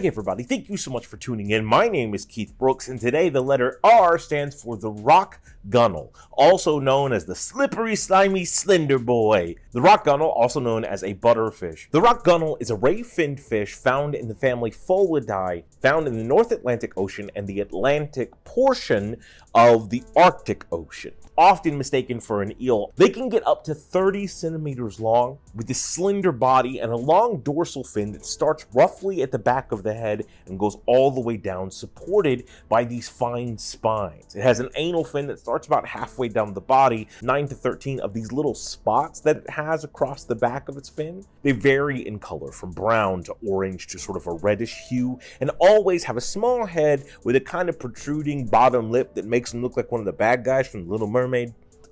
everybody, thank you so much for tuning in. My name is Keith Brooks, and today the letter R stands for the rock gunnel, also known as the slippery, slimy, slender boy. The rock gunnel, also known as a butterfish. The rock gunnel is a ray-finned fish found in the family Phollidae, found in the North Atlantic Ocean and the Atlantic portion of the Arctic Ocean. Often mistaken for an eel, they can get up to 30 centimeters long with a slender body and a long dorsal fin that starts roughly at the back of the head and goes all the way down, supported by these fine spines. It has an anal fin that starts about halfway down the body. 9 to 13 of these little spots that it has across the back of its fin, they vary in color from brown to orange to sort of a reddish hue, and always have a small head with a kind of protruding bottom lip that makes them look like one of the bad guys from The Little Mermaid.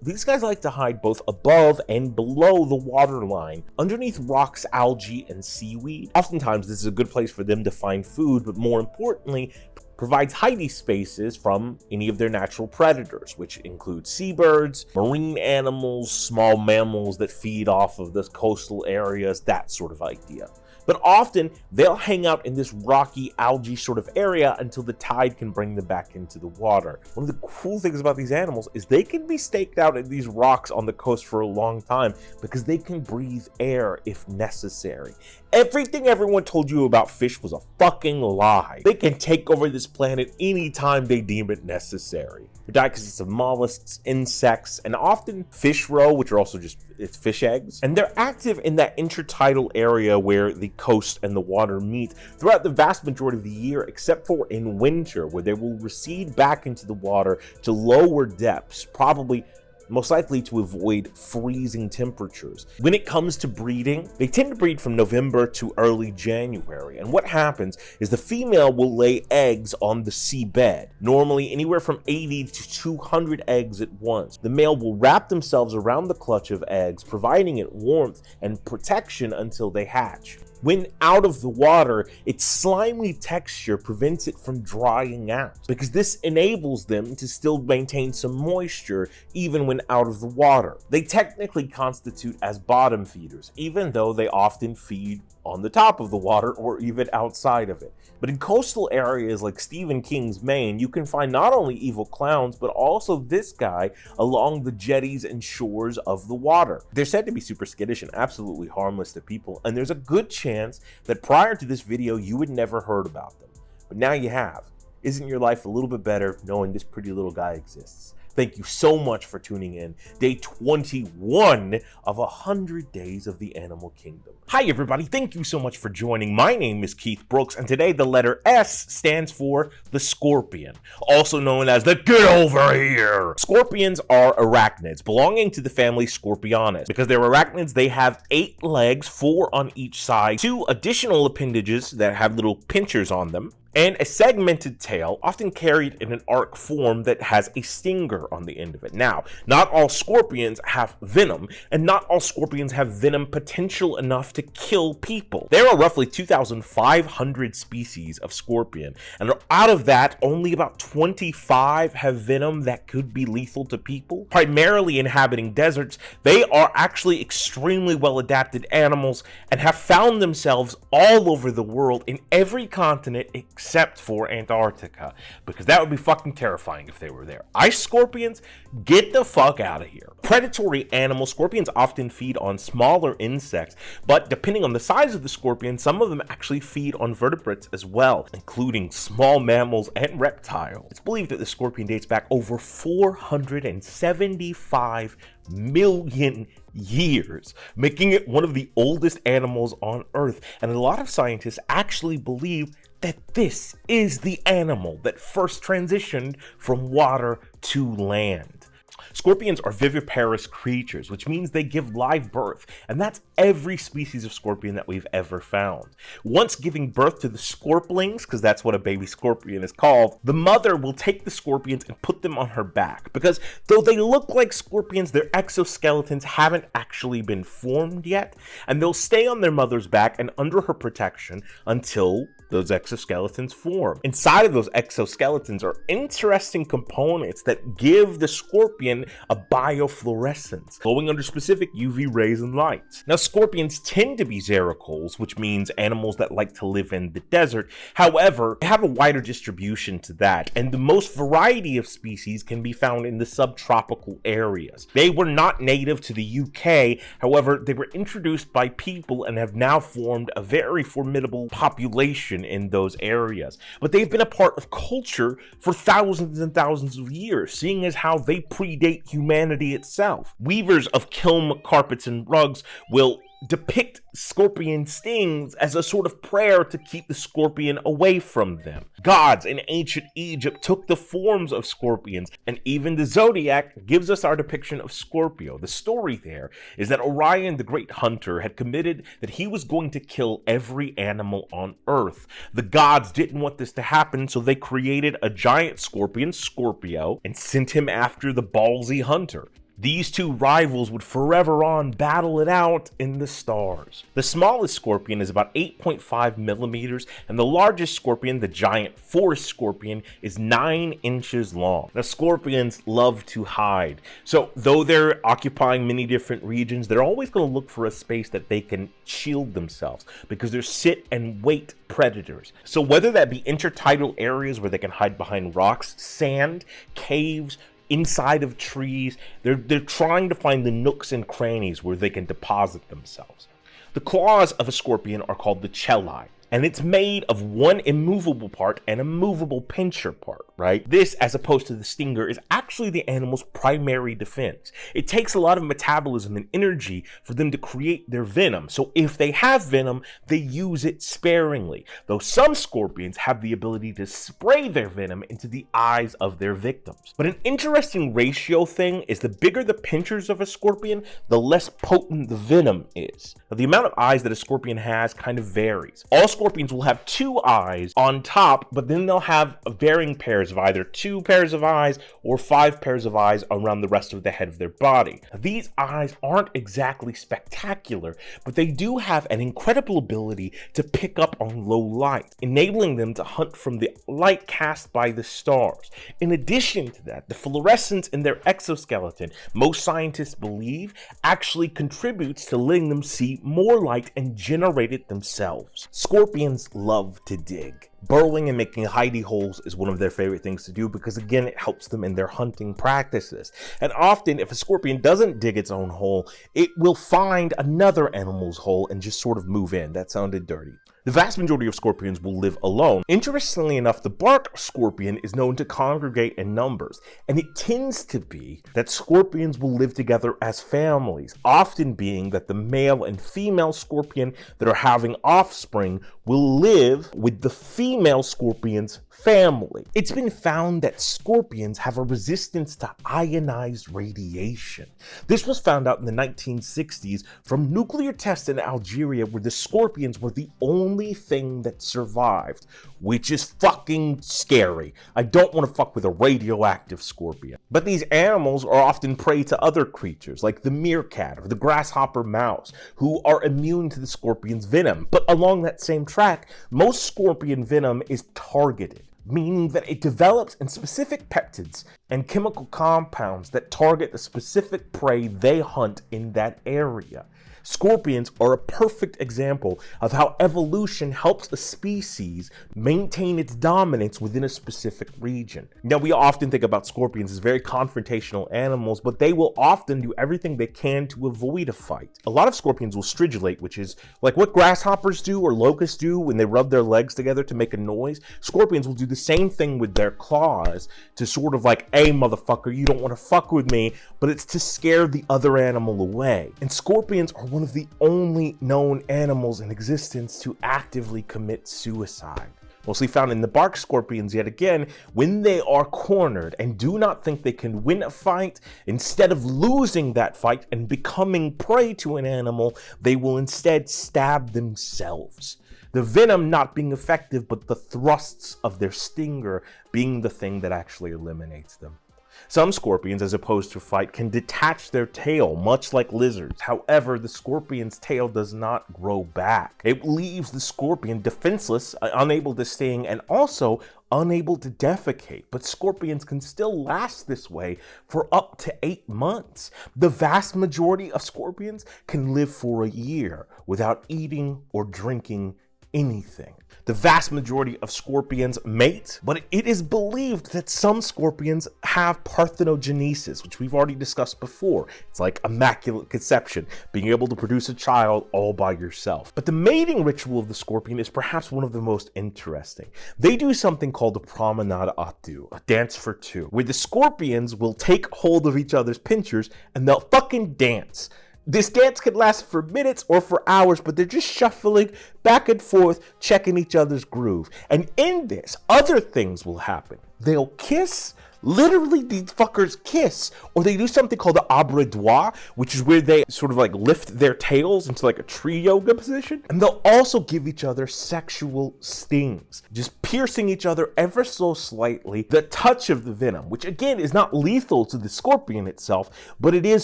These guys like to hide both above and below the waterline, underneath rocks, algae, and seaweed. Oftentimes, this is a good place for them to find food, but more importantly, provides hiding spaces from any of their natural predators, which include seabirds, marine animals, small mammals that feed off of the coastal areas, that sort of idea. But often they'll hang out in this rocky algae sort of area until the tide can bring them back into the water. One of the cool things about these animals is they can be staked out at these rocks on the coast for a long time because they can breathe air if necessary. Everything everyone told you about fish was a fucking lie. They can take over this planet anytime they deem it necessary. Their diet consists of mollusks, insects, and often fish roe, which are also just fish eggs. And they're active in that intertidal area where the coast and the water meet throughout the vast majority of the year, except for in winter, where they will recede back into the water to lower depths, probably most likely to avoid freezing temperatures. When it comes to breeding, they tend to breed from November to early January. And what happens is the female will lay eggs on the seabed, normally anywhere from 80 to 200 eggs at once. The male will wrap themselves around the clutch of eggs, providing it warmth and protection until they hatch. When out of the water, its slimy texture prevents it from drying out, because this enables them to still maintain some moisture even when out of the water. They technically constitute as bottom feeders, even though they often feed on the top of the water or even outside of it. But in coastal areas like Stephen King's Maine, you can find not only evil clowns, but also this guy along the jetties and shores of the water. They're said to be super skittish and absolutely harmless to people, and there's a good chance that prior to this video, you had never heard about them. But now you have. Isn't your life a little bit better knowing this pretty little guy exists? Thank you so much for tuning in. Day 21 of 100 Days of the Animal Kingdom. Hi everybody, thank you so much for joining. My name is Keith Brooks, and today the letter S stands for the scorpion, also known as the get over here. Scorpions are arachnids belonging to the family Scorpionus. Because they're arachnids, they have 8 legs, 4 on each side, 2 additional appendages that have little pinchers on them, and a segmented tail, often carried in an arc form that has a stinger on the end of it. Now, not all scorpions have venom, and not all scorpions have venom potential enough to kill people. There are roughly 2,500 species of scorpion, and out of that, only about 25 have venom that could be lethal to people. Primarily inhabiting deserts, they are actually extremely well-adapted animals and have found themselves all over the world in every continent except for Antarctica, because that would be fucking terrifying if they were there. Ice scorpions, get the fuck out of here. Predatory animals, scorpions often feed on smaller insects, but depending on the size of the scorpion, some of them actually feed on vertebrates as well, including small mammals and reptiles. It's believed that the scorpion dates back over 475 million years, making it one of the oldest animals on Earth. And a lot of scientists actually believe that this is the animal that first transitioned from water to land. Scorpions are viviparous creatures, which means they give live birth, and that's every species of scorpion that we've ever found. Once giving birth to the scorplings, because that's what a baby scorpion is called, the mother will take the scorpions and put them on her back, because though they look like scorpions, their exoskeletons haven't actually been formed yet, and they'll stay on their mother's back and under her protection until those exoskeletons form. Inside of those exoskeletons are interesting components that give the scorpion a biofluorescence, glowing under specific UV rays and lights. Now, scorpions tend to be xericoles, which means animals that like to live in the desert. However, they have a wider distribution to that, and the most variety of species can be found in the subtropical areas. They were not native to the UK, however, they were introduced by people and have now formed a very formidable population in those areas. But they've been a part of culture for thousands and thousands of years, seeing as how they predate humanity itself. Weavers of kiln carpets and rugs will depict scorpion stings as a sort of prayer to keep the scorpion away from them. Gods in ancient Egypt took the forms of scorpions, and even the zodiac gives us our depiction of Scorpio. The story there is that Orion, the great hunter, had committed that he was going to kill every animal on Earth. The gods didn't want this to happen, so they created a giant scorpion, Scorpio, and sent him after the ballsy hunter. These two rivals would forever on battle it out in the stars. The smallest scorpion is about 8.5 millimeters, and the largest scorpion, the giant forest scorpion, is 9 inches long. Now, scorpions love to hide, so though they're occupying many different regions, they're always going to look for a space that they can shield themselves, because they're sit and wait predators. So whether that be intertidal areas where they can hide behind rocks, sand, caves, inside of trees, they're trying to find the nooks and crannies where they can deposit themselves. The claws of a scorpion are called the chellae, and it's made of one immovable part and a movable pincher part, right? This, as opposed to the stinger, is actually the animal's primary defense. It takes a lot of metabolism and energy for them to create their venom, so if they have venom, they use it sparingly, though some scorpions have the ability to spray their venom into the eyes of their victims. But an interesting ratio thing is the bigger the pinchers of a scorpion, the less potent the venom is. Now, the amount of eyes that a scorpion has kind of varies. All scorpions will have 2 eyes on top, but then they'll have varying pairs of either 2 pairs of eyes or 5 pairs of eyes around the rest of the head of their body. Now, these eyes aren't exactly spectacular, but they do have an incredible ability to pick up on low light, enabling them to hunt from the light cast by the stars. In addition to that, the fluorescence in their exoskeleton, most scientists believe, actually contributes to letting them see more light and generate it themselves. Scorpions love to dig. Burrowing and making hidey holes is one of their favorite things to do because, again, it helps them in their hunting practices. And often, if a scorpion doesn't dig its own hole, it will find another animal's hole and just sort of move in. That sounded dirty. The vast majority of scorpions will live alone. Interestingly enough, the bark scorpion is known to congregate in numbers, and it tends to be that scorpions will live together as families, often being that the male and female scorpion that are having offspring will live with the female scorpion's family. It's been found that scorpions have a resistance to ionized radiation. This was found out in the 1960s from nuclear tests in Algeria, where the scorpions were the only thing that survived, which is fucking scary. I don't want to fuck with a radioactive scorpion. But these animals are often prey to other creatures like the meerkat or the grasshopper mouse, who are immune to the scorpion's venom. But along that same track, most scorpion venom is targeted, meaning that it develops in specific peptides and chemical compounds that target the specific prey they hunt in that area. Scorpions are a perfect example of how evolution helps a species maintain its dominance within a specific region. Now, we often think about scorpions as very confrontational animals, but they will often do everything they can to avoid a fight. A lot of scorpions will stridulate, which is like what grasshoppers do or locusts do when they rub their legs together to make a noise. Scorpions will do the same thing with their claws to sort of like, hey, motherfucker, you don't want to fuck with me, but it's to scare the other animal away. And scorpions are one of the only known animals in existence to actively commit suicide. Mostly found in the bark scorpions yet again, when they are cornered and do not think they can win a fight, instead of losing that fight and becoming prey to an animal, they will instead stab themselves. The venom not being effective, but the thrusts of their stinger being the thing that actually eliminates them. Some scorpions, as opposed to fight, can detach their tail, much like lizards. However, the scorpion's tail does not grow back. It leaves the scorpion defenseless, unable to sting, and also unable to defecate. But scorpions can still last this way for up to 8 months. The vast majority of scorpions can live for a year without eating or drinking anything. The vast majority of scorpions mate, but it is believed that some scorpions have parthenogenesis, which we've already discussed before. It's like immaculate conception, being able to produce a child all by yourself. But the mating ritual of the scorpion is perhaps one of the most interesting. They do something called the promenade à deux, a dance for two, where the scorpions will take hold of each other's pinchers and they'll fucking dance. This dance can last for minutes or for hours, but they're just shuffling back and forth, checking each other's groove. And in this, other things will happen. They'll kiss. Literally, these fuckers kiss, or they do something called the abreuvoir, which is where they sort of like lift their tails into like a tree yoga position. And they'll also give each other sexual stings, just piercing each other ever so slightly. The touch of the venom, which again is not lethal to the scorpion itself, but it is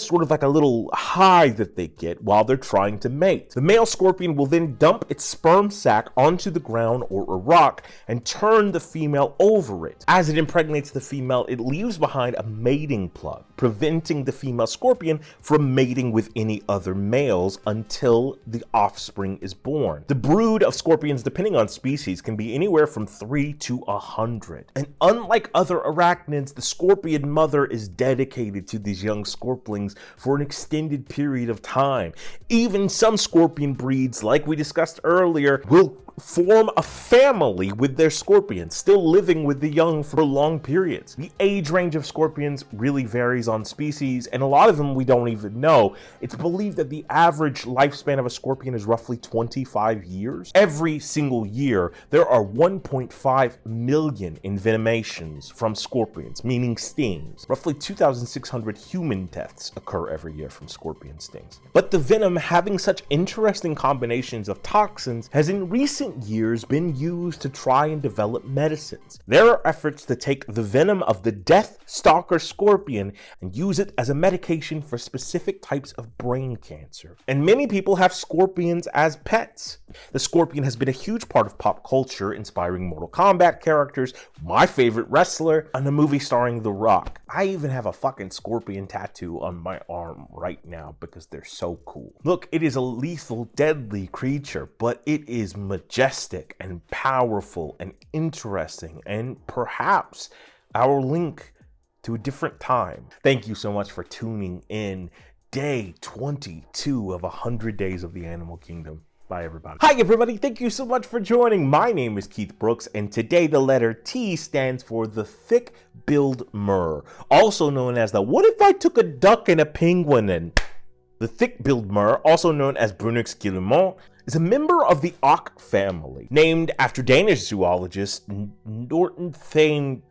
sort of like a little high that they get while they're trying to mate. The male scorpion will then dump its sperm sac onto the ground or a rock and turn the female over it. As it impregnates the female, it leaves behind a mating plug, preventing the female scorpion from mating with any other males until the offspring is born. The brood of scorpions, depending on species, can be anywhere from 3 to 100. And unlike other arachnids, the scorpion mother is dedicated to these young scorpions for an extended period of time. Even some scorpion breeds, like we discussed earlier, will form a family with their scorpions, still living with the young for long periods. The age range of scorpions really varies on species, and a lot of them we don't even know. It's believed that the average lifespan of a scorpion is roughly 25 years. Every single year, there are 1.5 million envenomations from scorpions, meaning stings. Roughly 2,600 human deaths occur every year from scorpion stings. But the venom, having such interesting combinations of toxins, has in recent years been used to try and develop medicines. There are efforts to take the venom of the death stalker scorpion and use it as a medication for specific types of brain cancer. And many people have scorpions as pets. The scorpion has been a huge part of pop culture, inspiring Mortal Kombat characters, my favorite wrestler, and a movie starring The Rock. I even have a fucking scorpion tattoo on my arm right now because they're so cool. Look, it is a lethal, deadly creature, but it is majestic and powerful and interesting, and perhaps our link to a different time. Thank you so much for tuning in. Day 22 of 100 Days of the Animal Kingdom. Bye, everybody. Hi, everybody. Thank you so much for joining. My name is Keith Brooks, and today the letter T stands for the thick-billed murre, also known as the what if I took a duck and a penguin and... The thick-billed murre, also known as Brunix guillemot, is a member of the auk family, named after Danish zoologist Norton Thane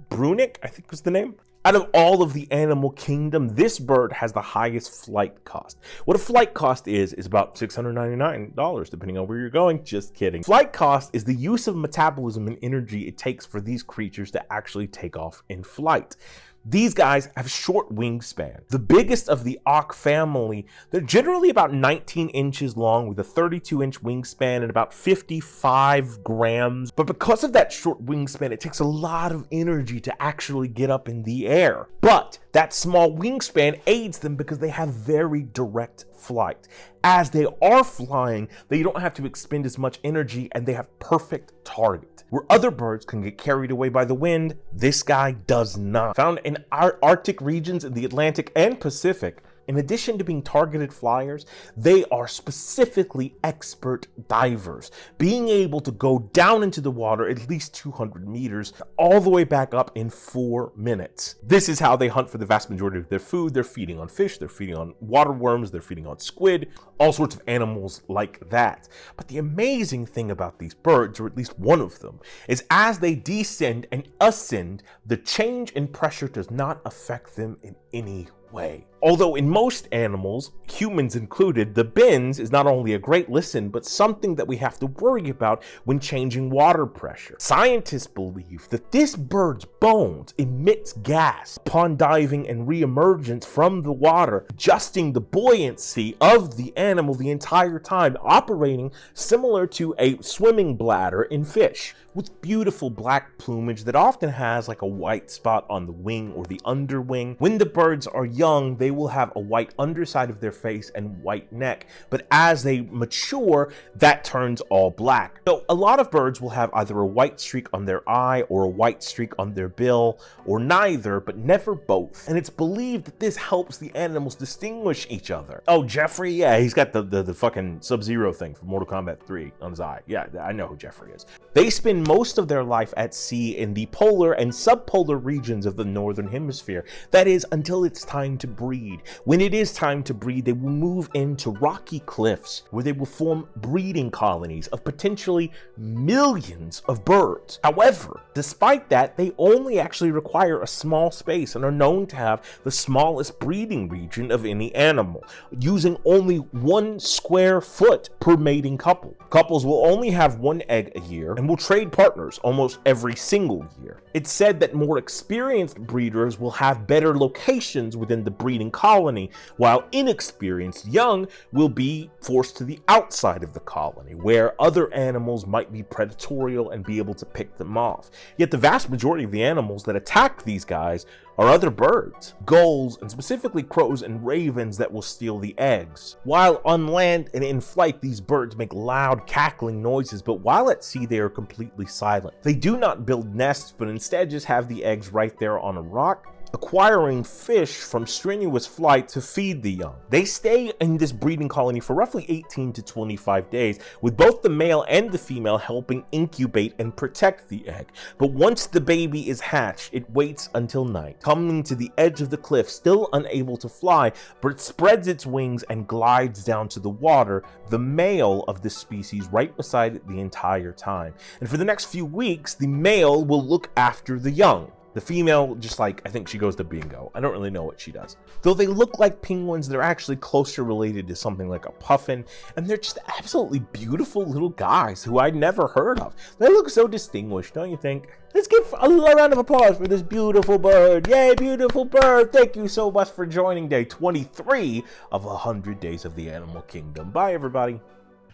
Brunick, I think was the name. Out of all of the animal kingdom, this bird has the highest flight cost. What a flight cost is about $699, depending on where you're going. Just kidding. Flight cost is the use of metabolism and energy it takes for these creatures to actually take off in flight. These guys have short wingspan. The biggest of the auk family, they're generally about 19 inches long with a 32-inch wingspan and about 55 grams. But because of that short wingspan, it takes a lot of energy to actually get up in the air. But that small wingspan aids them because they have very direct flight. As they are flying, they don't have to expend as much energy and they have perfect target. Where other birds can get carried away by the wind, this guy does not. Found in our Arctic regions in the Atlantic and Pacific, in addition to being targeted flyers, they are specifically expert divers, being able to go down into the water at least 200 meters, all the way back up in 4 minutes. This is how they hunt for the vast majority of their food. They're feeding on fish, they're feeding on water worms, they're feeding on squid, all sorts of animals like that. But the amazing thing about these birds, or at least one of them, is as they descend and ascend, the change in pressure does not affect them in any way. Although in most animals, humans included, the bends is not only a great listen, but something that we have to worry about when changing water pressure. Scientists believe that this bird's bones emits gas upon diving and re-emergence from the water, adjusting the buoyancy of the animal the entire time, operating similar to a swimming bladder in fish, with beautiful black plumage that often has like a white spot on the wing or the underwing. When the birds are young, they will have a white underside of their face and white neck, but as they mature, that turns all black. So a lot of birds will have either a white streak on their eye or a white streak on their bill, or neither, but never both. And it's believed that this helps the animals distinguish each other. Oh, Jeffrey? Yeah, he's got the fucking Sub-Zero thing from Mortal Kombat 3 on his eye. Yeah, I know who Jeffrey is. They spend most of their life at sea in the polar and subpolar regions of the northern hemisphere. That is, until it's time to breed. When it is time to breed, they will move into rocky cliffs where they will form breeding colonies of potentially millions of birds. However, despite that, they only actually require a small space and are known to have the smallest breeding region of any animal, using only 1 square foot per mating couple. Couples will only have 1 egg a year and will trade partners almost every single year. It's said that more experienced breeders will have better locations within the breeding colony, while inexperienced young will be forced to the outside of the colony, where other animals might be predatory and be able to pick them off. Yet the vast majority of the animals that attack these guys are other birds, gulls, and specifically crows and ravens that will steal the eggs. While on land and in flight, these birds make loud cackling noises, but while at sea they are completely silent. They do not build nests, but instead just have the eggs right there on a rock, acquiring fish from strenuous flight to feed the young. They stay in this breeding colony for roughly 18 to 25 days, with both the male and the female helping incubate and protect the egg. But once the baby is hatched, it waits until night, coming to the edge of the cliff, still unable to fly, but it spreads its wings and glides down to the water, the male of this species right beside it the entire time. And for the next few weeks, the male will look after the young. The female, just like, I think she goes to bingo. I don't really know what she does. Though they look like penguins, they're actually closer related to something like a puffin, and they're just absolutely beautiful little guys who I'd never heard of. They look so distinguished, don't you think? Let's give a round of applause for this beautiful bird. Yay, beautiful bird. Thank you so much for joining day 23 of 100 Days of the Animal Kingdom. Bye, everybody.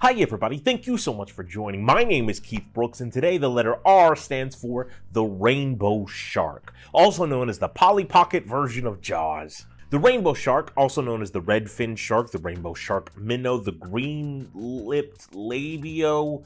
Hi everybody, thank you so much for joining. My name is Keith Brooks, and today the letter R stands for the rainbow shark, also known as the Polly Pocket version of Jaws. The rainbow shark, also known as the red-finned shark, the rainbow shark minnow, the green-lipped labio,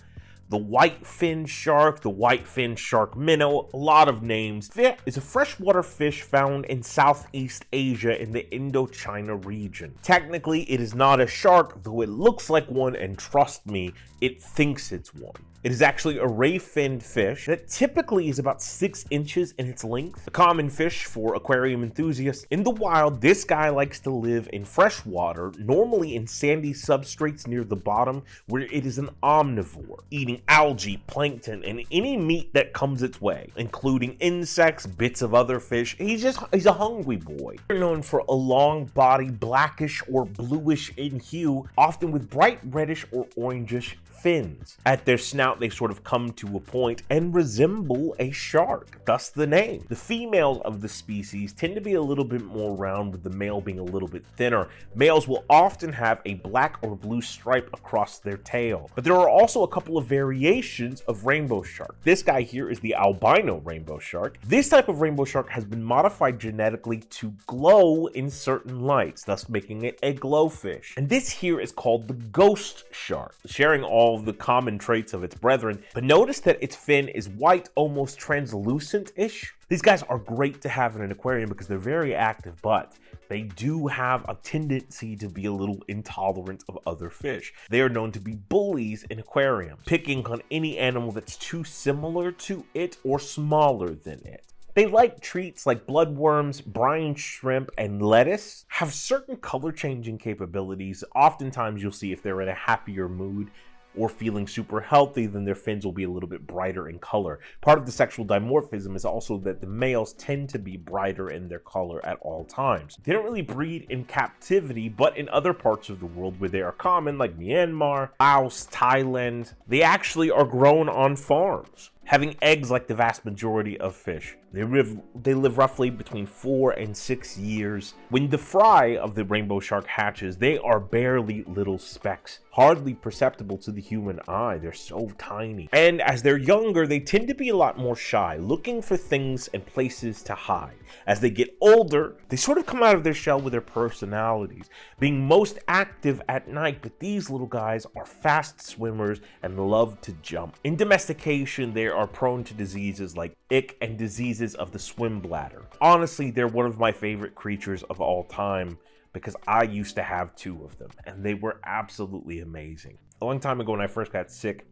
the white-finned shark, the white-finned shark minnow, a lot of names. It is a freshwater fish found in Southeast Asia in the Indochina region. Technically, it is not a shark, though it looks like one, and trust me, it thinks it's one. It is actually a ray-finned fish that typically is about 6 inches in its length, a common fish for aquarium enthusiasts. In the wild, this guy likes to live in fresh water, normally in sandy substrates near the bottom, where it is an omnivore, eating algae, plankton, and any meat that comes its way, including insects, bits of other fish. He's a hungry boy. They're known for a long body, blackish or bluish in hue, often with bright reddish or orangish fins. At their snout, they sort of come to a point and resemble a shark, thus the name. The females of the species tend to be a little bit more round, with the male being a little bit thinner. Males will often have a black or blue stripe across their tail. But there are also a couple of variations of rainbow shark. This guy here is the albino rainbow shark. This type of rainbow shark has been modified genetically to glow in certain lights, thus making it a glowfish. And this here is called the ghost shark, sharing all of the common traits of its brethren, but notice that its fin is white, almost translucent-ish. These guys are great to have in an aquarium because they're very active, but they do have a tendency to be a little intolerant of other fish. They are known to be bullies in aquariums, picking on any animal that's too similar to it or smaller than it. They like treats like bloodworms, brine shrimp, and lettuce, have certain color changing capabilities. Oftentimes you'll see if they're in a happier mood, or feeling super healthy, then their fins will be a little bit brighter in color. Part of the sexual dimorphism is also that the males tend to be brighter in their color at all times. They don't really breed in captivity, but in other parts of the world where they are common, like Myanmar, Laos, Thailand, they actually are grown on farms, having eggs like the vast majority of fish. They live roughly between 4 and 6 years. When the fry of the rainbow shark hatches, they are barely little specks, hardly perceptible to the human eye. They're so tiny. And as they're younger, they tend to be a lot more shy, looking for things and places to hide. As they get older, they sort of come out of their shell with their personalities, being most active at night, but these little guys are fast swimmers and love to jump. In domestication, they are prone to diseases like ick and diseases of the swim bladder. Honestly, they're one of my favorite creatures of all time because I used to have 2 of them and they were absolutely amazing. A long time ago when I first got sick,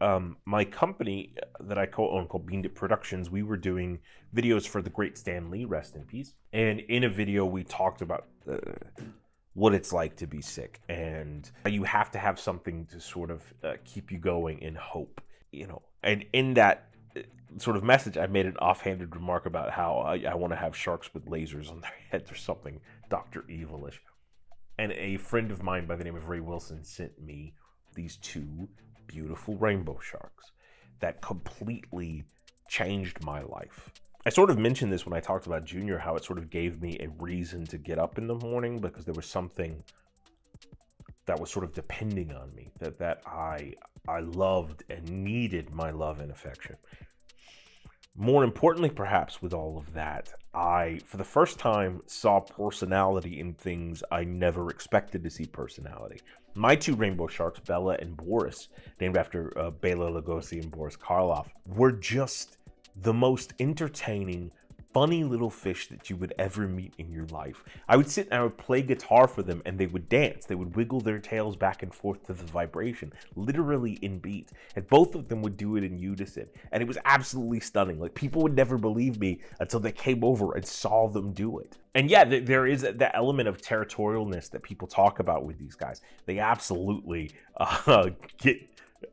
my company that I co-own called Bean Dip Productions, we were doing videos for the great Stan Lee, rest in peace. And in a video we talked about what it's like to be sick, and you have to have something to sort of keep you going in hope, you know. And in that sort of message, I made an offhanded remark about how I want to have sharks with lasers on their heads or something Dr. Evilish. And a friend of mine by the name of Ray Wilson sent me these 2 beautiful rainbow sharks that completely changed my life. I sort of mentioned this when I talked about Junior, how it sort of gave me a reason to get up in the morning because there was something that was sort of depending on me, that I loved and needed my love and affection. More importantly, perhaps, with all of that, I, for the first time, saw personality in things I never expected to see personality. My 2 rainbow sharks, Bella and Boris, named after Bela Lugosi and Boris Karloff, were just the most entertaining, funny little fish that you would ever meet in your life. I would sit and I would play guitar for them and they would dance. They would wiggle their tails back and forth to the vibration, literally in beat. And both of them would do it in unison. And it was absolutely stunning. Like, people would never believe me until they came over and saw them do it. And yeah, there is that element of territorialness that people talk about with these guys. They absolutely get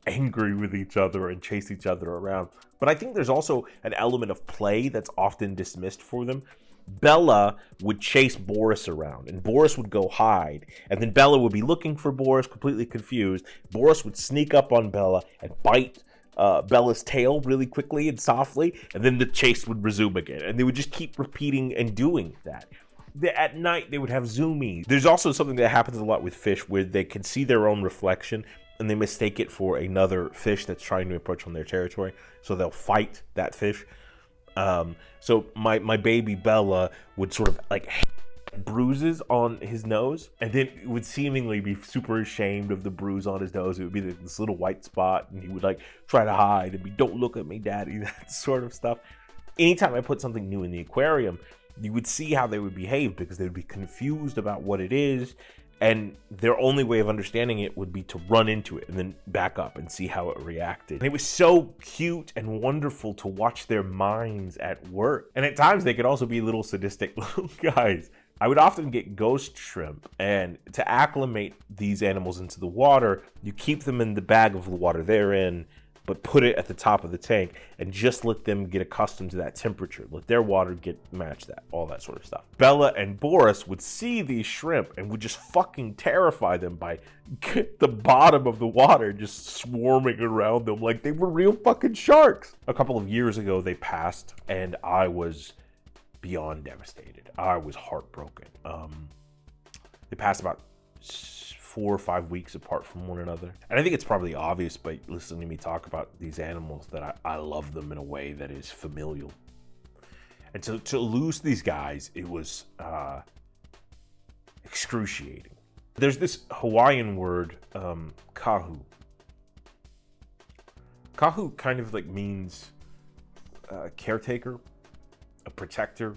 angry with each other and chase each other around. But I think there's also an element of play that's often dismissed for them. Bella would chase Boris around and Boris would go hide, and then Bella would be looking for Boris, completely confused. Boris would sneak up on Bella and bite Bella's tail really quickly and softly, and then the chase would resume again, and they would just keep repeating and doing that. At night they would have zoomies. There's also something that happens a lot with fish where they can see their own reflection and they mistake it for another fish that's trying to approach on their territory, so they'll fight that fish. So my baby Bella would sort of like bruises on his nose, and then would seemingly be super ashamed of the bruise on his nose. It would be this little white spot, and he would like try to hide and be, "Don't look at me, daddy," that sort of stuff. Anytime I put something new in the aquarium, you would see how they would behave, because they would be confused about what it is, and their only way of understanding it would be to run into it and then back up and see how it reacted. And it was so cute and wonderful to watch their minds at work. And at times they could also be little sadistic little guys. I would often get ghost shrimp, and to acclimate these animals into the water, you keep them in the bag of the water they're in, but put it at the top of the tank and just let them get accustomed to that temperature. Let their water match that, all that sort of stuff. Bella and Boris would see these shrimp and would just fucking terrify them by the bottom of the water just swarming around them like they were real fucking sharks. A couple of years ago they passed, and I was beyond devastated. I was heartbroken. They passed about 4 or 5 weeks apart from one another. And I think it's probably obvious by listening to me talk about these animals that I love them in a way that is familial. And to lose these guys, it was excruciating. There's this Hawaiian word, kahu. Kahu kind of like means caretaker, a protector,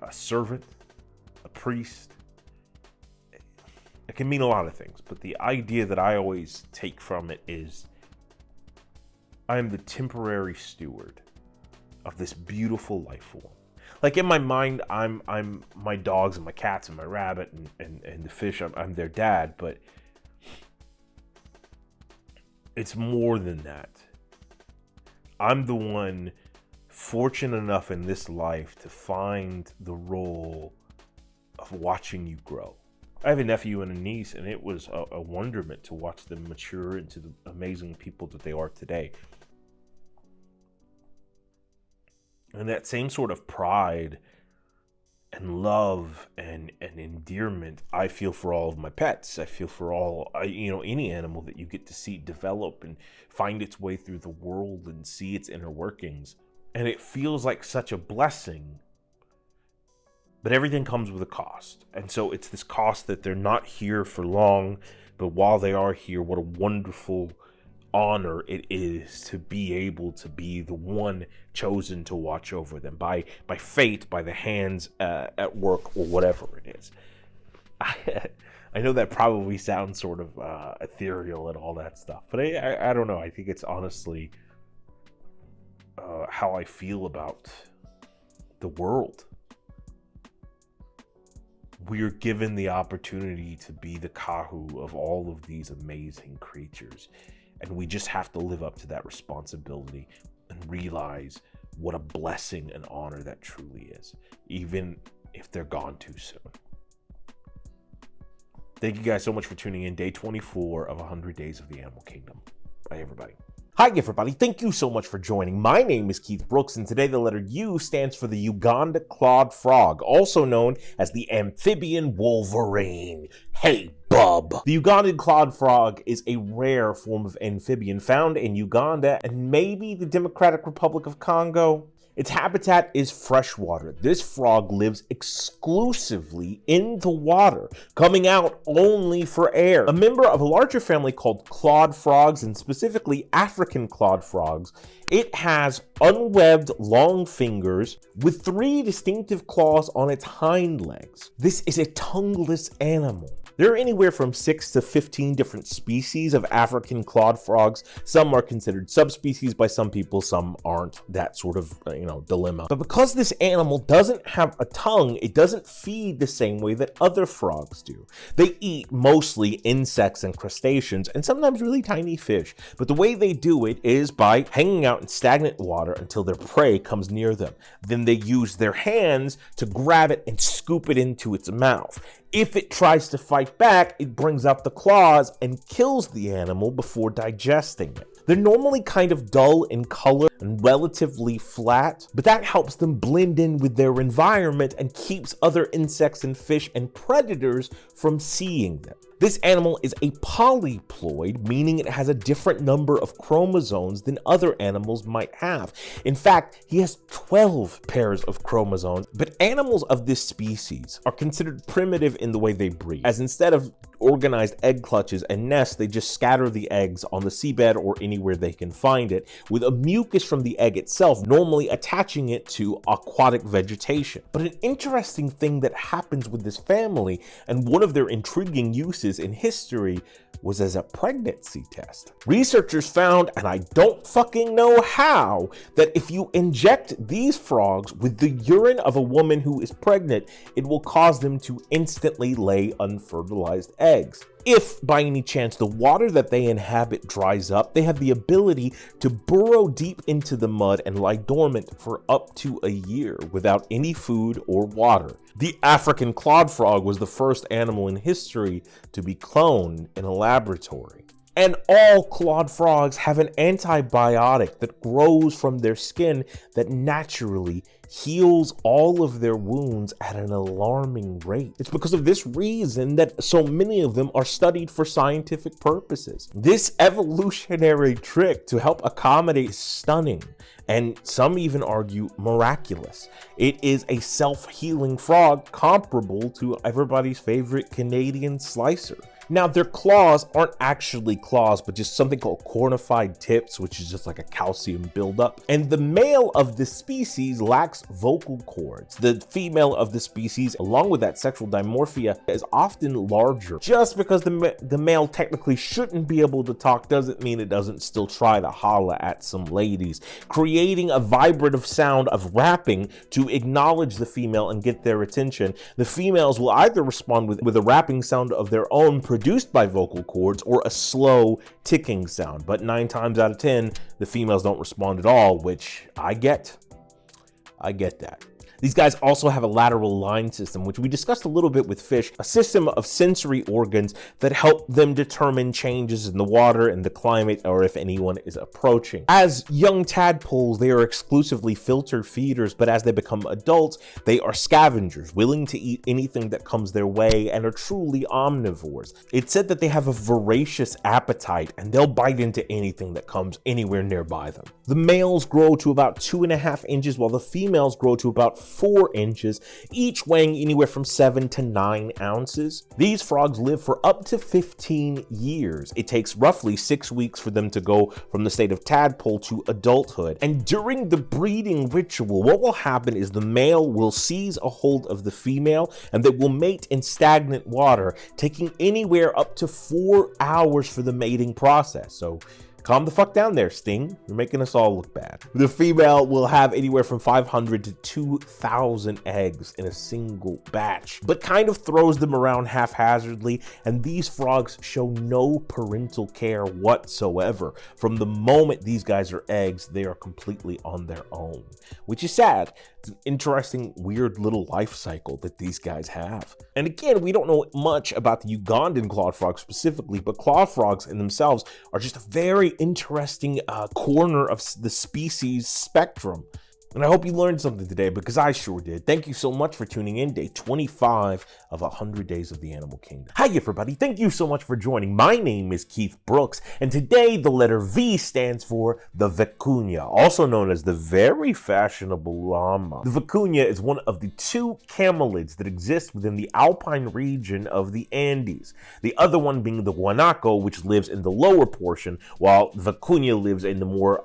a servant, a priest. It can mean a lot of things, but the idea that I always take from it is I am the temporary steward of this beautiful life form. Like, in my mind, I'm my dogs and my cats and my rabbit and the fish, I'm their dad, but It's more than that. I'm the one fortunate enough in this life to find the role of watching you grow. I have a nephew and a niece, and it was a wonderment to watch them mature into the amazing people that they are today. And that same sort of pride and love and endearment I feel for all of my pets. I feel for any animal that you get to see develop and find its way through the world and see its inner workings. And it feels like such a blessing. But everything comes with a cost. And so it's this cost that they're not here for long, but while they are here, what a wonderful honor it is to be able to be the one chosen to watch over them by fate, by the hands at work, or whatever it is. I know that probably sounds sort of ethereal and all that stuff, but I don't know. I think it's honestly how I feel about the world. We are given the opportunity to be the kahu of all of these amazing creatures. And we just have to live up to that responsibility and realize what a blessing and honor that truly is, even if they're gone too soon. Thank you guys so much for tuning in. Day 24 of 100 Days of the Animal Kingdom. Bye, everybody. Hi, everybody. Thank you so much for joining. My name is Keith Brooks, and today the letter U stands for the Uganda clawed frog, also known as the amphibian wolverine. Hey, bub. The Ugandan clawed frog is a rare form of amphibian found in Uganda and maybe the Democratic Republic of Congo. Its habitat is freshwater. This frog lives exclusively in the water, coming out only for air. A member of a larger family called clawed frogs, and specifically African clawed frogs, it has unwebbed long fingers with 3 distinctive claws on its hind legs. This is a tongueless animal. There are anywhere from 6 to 15 different species of African clawed frogs. Some are considered subspecies by some people, some aren't. That sort of, dilemma. But because this animal doesn't have a tongue, it doesn't feed the same way that other frogs do. They eat mostly insects and crustaceans, and sometimes really tiny fish. But the way they do it is by hanging out in stagnant water until their prey comes near them. Then they use their hands to grab it and scoop it into its mouth. If it tries to fight back, it brings out the claws and kills the animal before digesting it. They're normally kind of dull in color and relatively flat, but that helps them blend in with their environment and keeps other insects and fish and predators from seeing them. This animal is a polyploid, meaning it has a different number of chromosomes than other animals might have. In fact, he has 12 pairs of chromosomes, but animals of this species are considered primitive in the way they breed, as instead of organized egg clutches and nests, they just scatter the eggs on the seabed or anywhere they can find it, with a mucus from the egg itself normally attaching it to aquatic vegetation. But an interesting thing that happens with this family, and one of their intriguing uses in history, was as a pregnancy test. Researchers found, and I don't fucking know how, that if you inject these frogs with the urine of a woman who is pregnant, it will cause them to instantly lay unfertilized eggs. If, by any chance, the water that they inhabit dries up, they have the ability to burrow deep into the mud and lie dormant for up to a year without any food or water. The African clawed frog was the first animal in history to be cloned in a laboratory. And all clawed frogs have an antibiotic that grows from their skin that naturally heals all of their wounds at an alarming rate. It's because of this reason that so many of them are studied for scientific purposes. This evolutionary trick to help accommodate is stunning, and some even argue miraculous. It is a self-healing frog comparable to everybody's favorite Canadian slicer. Now, their claws aren't actually claws, but just something called cornified tips, which is just like a calcium buildup. And the male of this species lacks vocal cords. The female of the species, along with that sexual dimorphia, is often larger. Just because the male technically shouldn't be able to talk doesn't mean it doesn't still try to holla at some ladies, creating a vibrative sound of rapping to acknowledge the female and get their attention. The females will either respond with a rapping sound of their own, produced by vocal cords or a slow ticking sound. But 9 times out of 10, the females don't respond at all, which I get that. These guys also have a lateral line system, which we discussed a little bit with fish, a system of sensory organs that help them determine changes in the water and the climate, or if anyone is approaching. As young tadpoles, they are exclusively filter feeders, but as they become adults, they are scavengers, willing to eat anything that comes their way and are truly omnivores. It's said that they have a voracious appetite and they'll bite into anything that comes anywhere nearby them. The males grow to about 2.5 inches, while the females grow to about 4 inches, each weighing anywhere from 7 to 9 ounces. These frogs live for up to 15 years. It takes roughly 6 weeks for them to go from the state of tadpole to adulthood. And during the breeding ritual, what will happen is the male will seize a hold of the female and they will mate in stagnant water, taking anywhere up to 4 hours for the mating process. So calm the fuck down there, Sting. You're making us all look bad. The female will have anywhere from 500 to 2,000 eggs in a single batch, but kind of throws them around haphazardly, and these frogs show no parental care whatsoever. From the moment these guys are eggs, they are completely on their own, which is sad. It's an interesting, weird little life cycle that these guys have. And again, we don't know much about the Ugandan clawed frog specifically, but clawed frogs in themselves are just a very interesting corner of the species spectrum. And I hope you learned something today, because I sure did. Thank you so much for tuning in. Day 25 of 100 Days of the Animal Kingdom. Hi everybody, thank you so much for joining. My name is Keith Brooks, and today the letter V stands for the vicuña, also known as the very fashionable llama. The vicuña is one of the 2 camelids that exist within the alpine region of the Andes. The other one being the guanaco, which lives in the lower portion, while vicuña lives in the more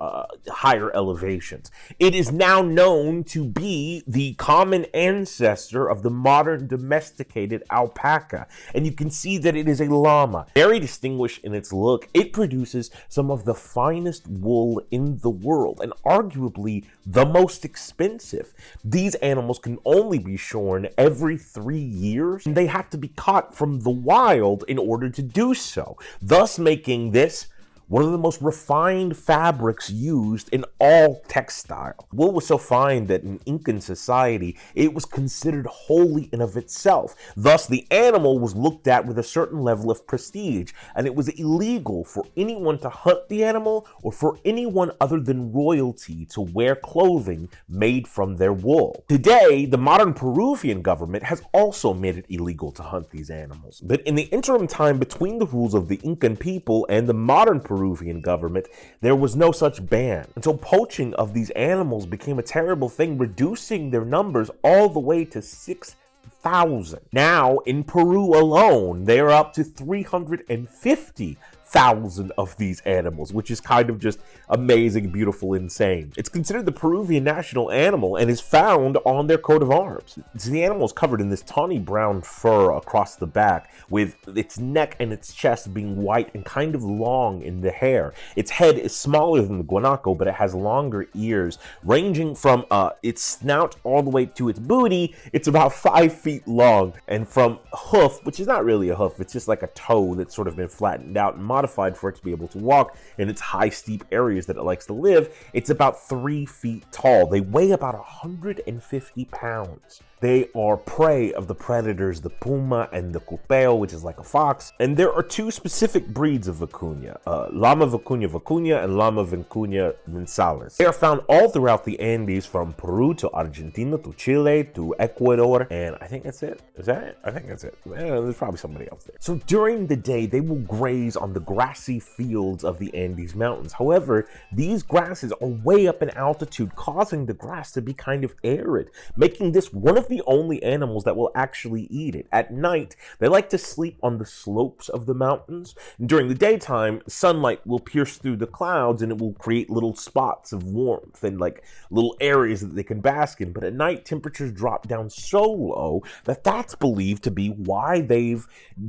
higher elevations. It is now known to be the common ancestor of the modern domesticated alpaca, and you can see that it is a llama. Very distinguished in its look, it produces some of the finest wool in the world, and arguably the most expensive. These animals can only be shorn every 3 years, and they have to be caught from the wild in order to do so, thus making this one of the most refined fabrics used in all textile. Wool was so fine that in Incan society, it was considered holy in of itself. Thus, the animal was looked at with a certain level of prestige, and it was illegal for anyone to hunt the animal or for anyone other than royalty to wear clothing made from their wool. Today, the modern Peruvian government has also made it illegal to hunt these animals. But in the interim time between the rules of the Incan people and the modern Peruvian government, there was no such ban until poaching of these animals became a terrible thing, reducing their numbers all the way to 6,000. Now, in Peru alone, they are up to 350,000 of these animals, which is kind of just amazing, beautiful, insane. It's considered the Peruvian national animal and is found on their coat of arms. So the animal is covered in this tawny brown fur across the back, with its neck and its chest being white and kind of long in the hair. Its head is smaller than the guanaco, but it has longer ears, ranging from its snout all the way to its booty. It's about 5 feet long, and from hoof, which is not really a hoof, it's just like a toe that's sort of been flattened out and modified for it to be able to walk in its high, steep areas that it likes to live. It's about 3 feet tall. They weigh about 150 pounds. They are prey of the predators, the puma and the cupeo, which is like a fox. And there are 2 specific breeds of vicuña, Llama vicuña vicuña and Llama vicuña mensalis. They are found all throughout the Andes, from Peru to Argentina to Chile to Ecuador, and I think that's it. Is that it? I think that's it. There's probably somebody else there. So during the day, they will graze on the grassy fields of the Andes Mountains. However, these grasses are way up in altitude, causing the grass to be kind of arid, making this one of the only animals that will actually eat it. At night, they like to sleep on the slopes of the mountains. And during the daytime, sunlight will pierce through the clouds and it will create little spots of warmth and like little areas that they can bask in. But at night, temperatures drop down so low that that's believed to be why they've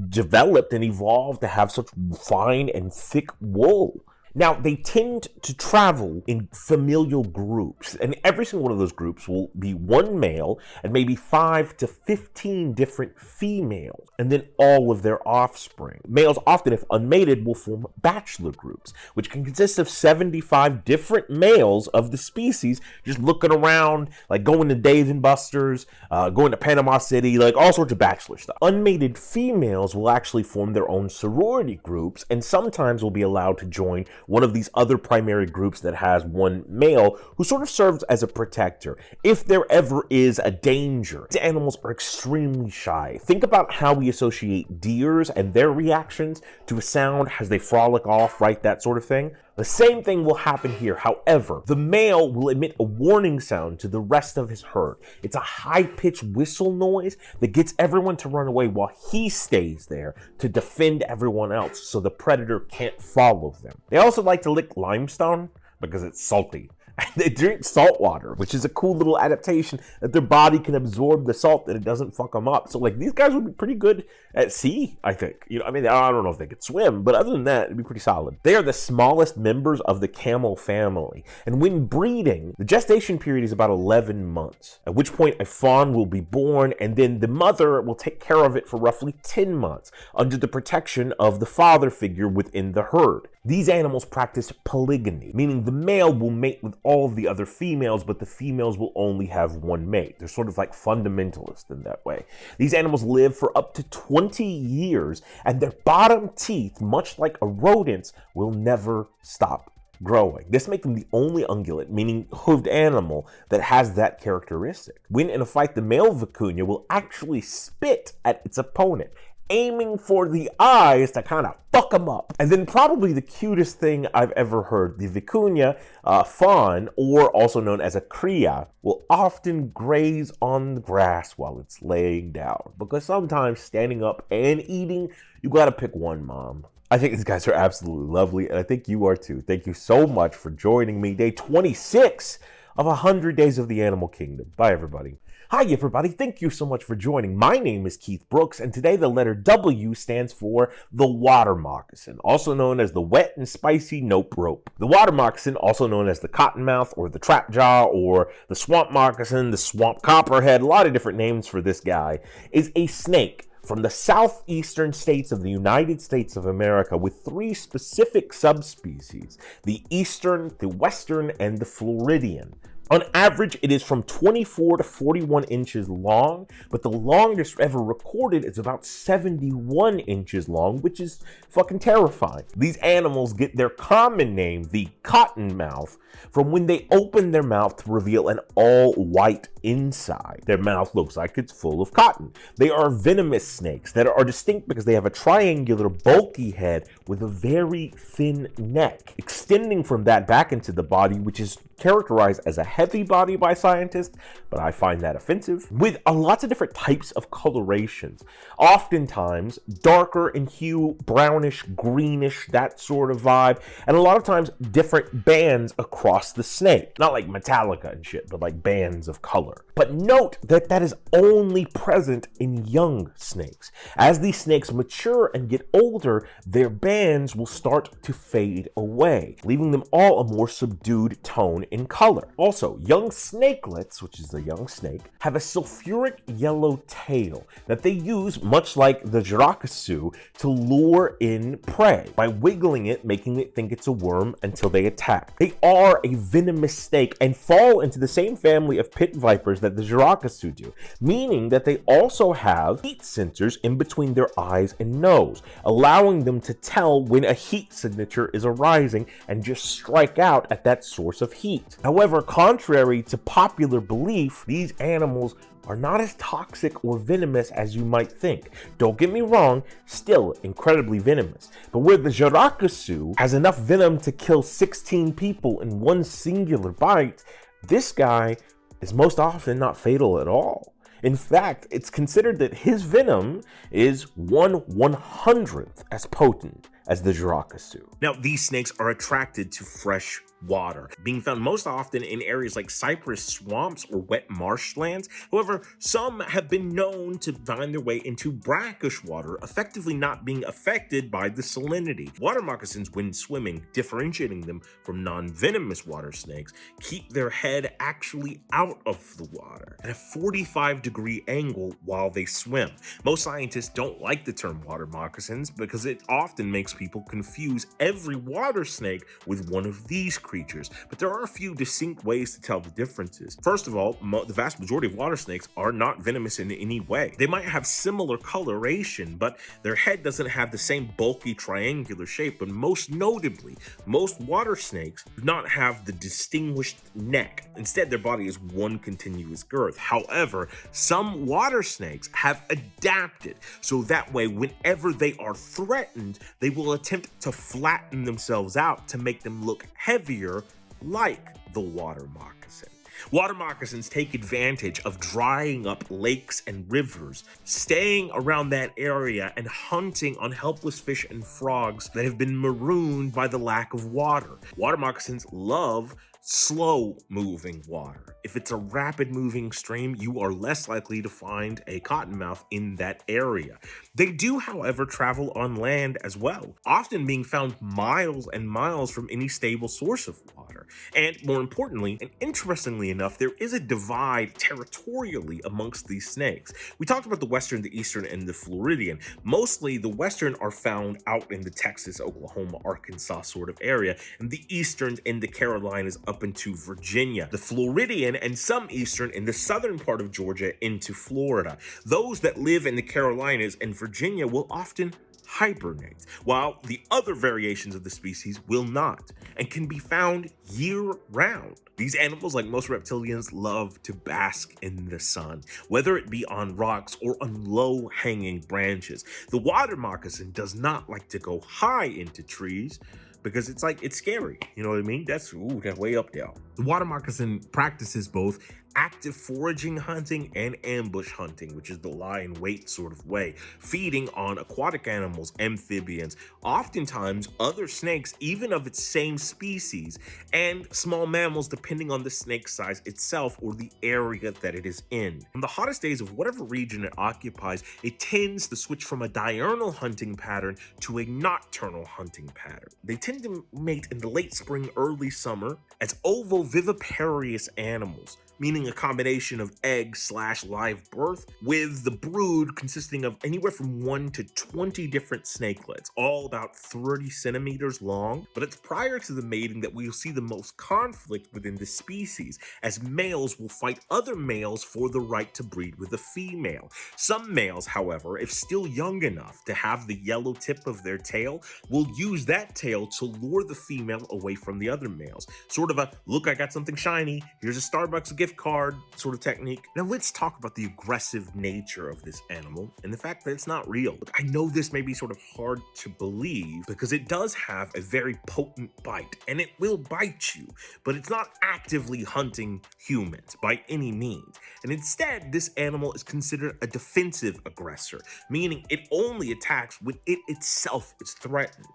developed and evolved to have such fine and thick wool. Now, they tend to travel in familial groups, and every single one of those groups will be one male and maybe 5 to 15 different females, and then all of their offspring. Males, often if unmated, will form bachelor groups, which can consist of 75 different males of the species just looking around, like going to Dave and Buster's, going to Panama City, like all sorts of bachelor stuff. Unmated females will actually form their own sorority groups, and sometimes will be allowed to join one of these other primary groups that has one male who sort of serves as a protector if there ever is a danger. These animals are extremely shy. Think about how we associate deers and their reactions to a sound as they frolic off, right? That sort of thing. The same thing will happen here. However, the male will emit a warning sound to the rest of his herd. It's a high-pitched whistle noise that gets everyone to run away while he stays there to defend everyone else so the predator can't follow them. They also like to lick limestone because it's salty. They drink salt water, which is a cool little adaptation that their body can absorb the salt that it doesn't fuck them up. So like these guys would be pretty good at sea, I think. You know, I mean, I don't know if they could swim, but other than that, it'd be pretty solid. They are the smallest members of the camel family. And when breeding, the gestation period is about 11 months, at which point a fawn will be born, and then the mother will take care of it for roughly 10 months under the protection of the father figure within the herd. These animals practice polygamy, meaning the male will mate with all of the other females, but the females will only have one mate. They're sort of like fundamentalists in that way. These animals live for up to 20 years, and their bottom teeth, much like a rodent's, will never stop growing. This makes them the only ungulate, meaning hoofed animal, that has that characteristic. When in a fight, the male vicuña will actually spit at its opponent, aiming for the eyes to kind of fuck them up. And then probably the cutest thing I've ever heard, the vicuña fawn, or also known as a cría, will often graze on the grass while it's laying down, because sometimes standing up and eating, you gotta pick one, mom. I think these guys are absolutely lovely, and I think you are too. Thank you so much for joining me. Day 26 of 100 Days of the Animal Kingdom. Bye, everybody. Hi, everybody. Thank you so much for joining. My name is Keith Brooks, and today the letter W stands for the water moccasin, also known as the wet and spicy nope rope. The water moccasin, also known as the cottonmouth or the trap jaw or the swamp moccasin, the swamp copperhead, a lot of different names for this guy, is a snake from the southeastern states of the United States of America with 3 specific subspecies: the eastern, the western, and the Floridian. On average, it is from 24 to 41 inches long, but the longest ever recorded is about 71 inches long, which is fucking terrifying. These animals get their common name, the cottonmouth, from when they open their mouth to reveal an all-white inside. Their mouth looks like it's full of cotton. They are venomous snakes that are distinct because they have a triangular, bulky head with a very thin neck, extending from that back into the body, which is characterized as a heavy body by scientists, but I find that offensive, with lots of different types of colorations, oftentimes darker in hue, brownish, greenish, that sort of vibe, and a lot of times different bands across the snake. Not like Metallica and shit, but like bands of color. But note that that is only present in young snakes. As these snakes mature and get older, their bands will start to fade away, leaving them all a more subdued tone in color. Also, young snakelets, which is the young snake, have a sulfuric yellow tail that they use, much like the Jiracasu, to lure in prey by wiggling it, making it think it's a worm until they attack. They are a venomous snake and fall into the same family of pit vipers that the Jiracasu do, meaning that they also have heat sensors in between their eyes and nose, allowing them to tell when a heat signature is arising and just strike out at that source of heat. However, contrary to popular belief, these animals are not as toxic or venomous as you might think. Don't get me wrong, still incredibly venomous. But where the Jiracasu has enough venom to kill 16 people in one singular bite, this guy is most often not fatal at all. In fact, it's considered that his venom is 1/100th as potent as the Jiracasu. Now, these snakes are attracted to fresh water, being found most often in areas like cypress swamps or wet marshlands. However, some have been known to find their way into brackish water, effectively not being affected by the salinity. Water moccasins, when swimming, differentiating them from non-venomous water snakes, keep their head actually out of the water at a 45-degree angle while they swim. Most scientists don't like the term water moccasins because it often makes people confuse every water snake with one of these creatures, but there are a few distinct ways to tell the differences. First of all, the vast majority of water snakes are not venomous in any way. They might have similar coloration, but their head doesn't have the same bulky triangular shape, and most notably, most water snakes do not have the distinguished neck. Instead, their body is one continuous girth. However, some water snakes have adapted, so that way, whenever they are threatened, they will attempt to flatten themselves out to make them look heavier, like the water moccasin. Water moccasins take advantage of drying up lakes and rivers, staying around that area and hunting on helpless fish and frogs that have been marooned by the lack of water. Water moccasins love slow moving water. If it's a rapid moving stream, you are less likely to find a cottonmouth in that area. They do, however, travel on land as well, often being found miles and miles from any stable source of water. And more importantly, and interestingly enough, there is a divide territorially amongst these snakes. We talked about the western, the eastern, and the Floridian. Mostly the western are found out in the Texas, Oklahoma, Arkansas sort of area, and the eastern in the Carolinas up into Virginia, the Floridian and some eastern in the southern part of Georgia into Florida. Those that live in the Carolinas and Virginia will often hibernate, while the other variations of the species will not, and can be found year-round. These animals, like most reptilians, love to bask in the sun, whether it be on rocks or on low-hanging branches. The water moccasin does not like to go high into trees, because it's scary. You know what I mean? That's way up there. The water moccasin practices both active foraging hunting and ambush hunting, which is the lie in wait sort of way, feeding on aquatic animals, amphibians, oftentimes other snakes, even of its same species, and small mammals depending on the snake size itself or the area that it is in. On the hottest days of whatever region it occupies, it tends to switch from a diurnal hunting pattern to a nocturnal hunting pattern. They tend to mate in the late spring, early summer as ovoviviparous animals, meaning a combination of egg/live birth, with the brood consisting of anywhere from 1 to 20 different snakelets, all about 30 centimeters long. But it's prior to the mating that we'll see the most conflict within the species, as males will fight other males for the right to breed with a female. Some males, however, if still young enough to have the yellow tip of their tail, will use that tail to lure the female away from the other males. Sort of a, look, I got something shiny, here's a Starbucks gift card sort of technique. Now let's talk about the aggressive nature of this animal and the fact that it's not real. Look, I know this may be sort of hard to believe because it does have a very potent bite and it will bite you, but it's not actively hunting humans by any means. And instead, this animal is considered a defensive aggressor, meaning it only attacks when it itself is threatened.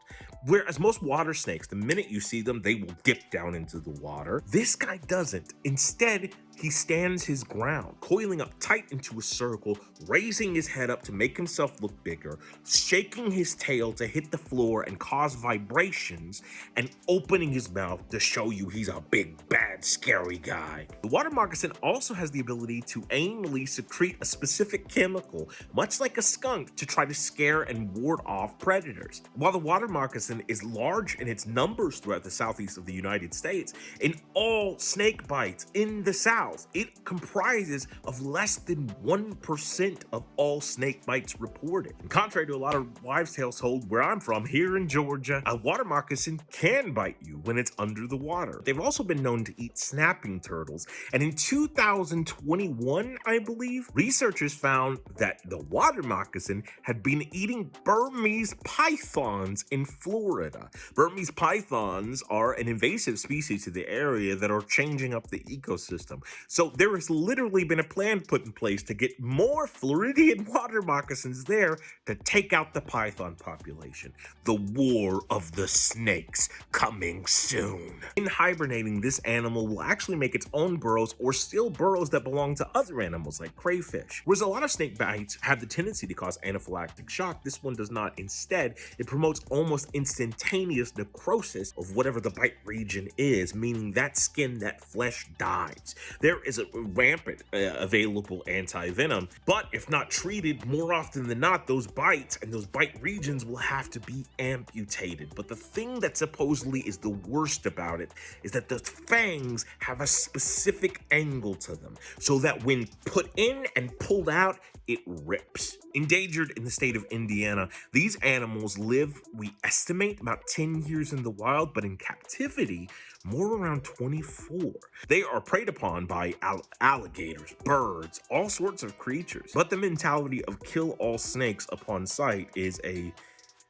Whereas most water snakes, the minute you see them, they will dip down into the water. This guy doesn't. Instead, he stands his ground, coiling up tight into a circle, raising his head up to make himself look bigger, shaking his tail to hit the floor and cause vibrations, and opening his mouth to show you he's a big, bad, scary guy. The water moccasin also has the ability to anally secrete a specific chemical, much like a skunk, to try to scare and ward off predators. While the water moccasin is large in its numbers throughout the southeast of the United States, in all snake bites in the south, it comprises of less than 1% of all snake bites reported. And contrary to a lot of wives' tales told where I'm from, here in Georgia, a water moccasin can bite you when it's under the water. They've also been known to eat snapping turtles, and in 2021, I believe, researchers found that the water moccasin had been eating Burmese pythons in Florida. Burmese pythons are an invasive species to the area that are changing up the ecosystem. So there has literally been a plan put in place to get more Floridian water moccasins there to take out the python population. The War of the Snakes coming soon. In hibernating, this animal will actually make its own burrows or steal burrows that belong to other animals like crayfish. Whereas a lot of snake bites have the tendency to cause anaphylactic shock, this one does not. Instead, it promotes almost instantaneous necrosis of whatever the bite region is, meaning that skin, that flesh dies. There is a rampant available anti-venom, but if not treated, more often than not, those bites and those bite regions will have to be amputated. But the thing that supposedly is the worst about it is that the fangs have a specific angle to them, so that when put in and pulled out, it rips. Endangered in the state of Indiana, these animals live, we estimate, about 10 years in the wild, but in captivity, more around 24. They are preyed upon by alligators, birds, all sorts of creatures. But the mentality of kill all snakes upon sight is a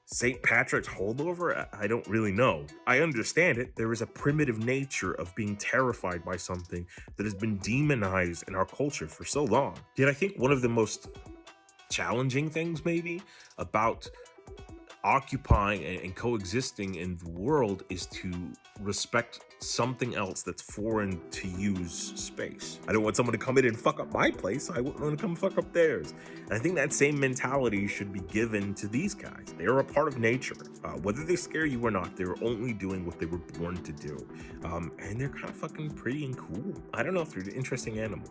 St. Patrick's holdover? I don't really know. I understand it. There is a primitive nature of being terrified by something that has been demonized in our culture for so long. Yet I think one of the most challenging things maybe about occupying and coexisting in the world is to respect something else that's foreign to you's space. I don't want someone to come in and fuck up my place. I wouldn't want to come fuck up theirs. And I think that same mentality should be given to these guys. They are a part of nature. Whether they scare you or not, they're only doing what they were born to do. And they're kind of fucking pretty and cool. I don't know if they're an interesting animal.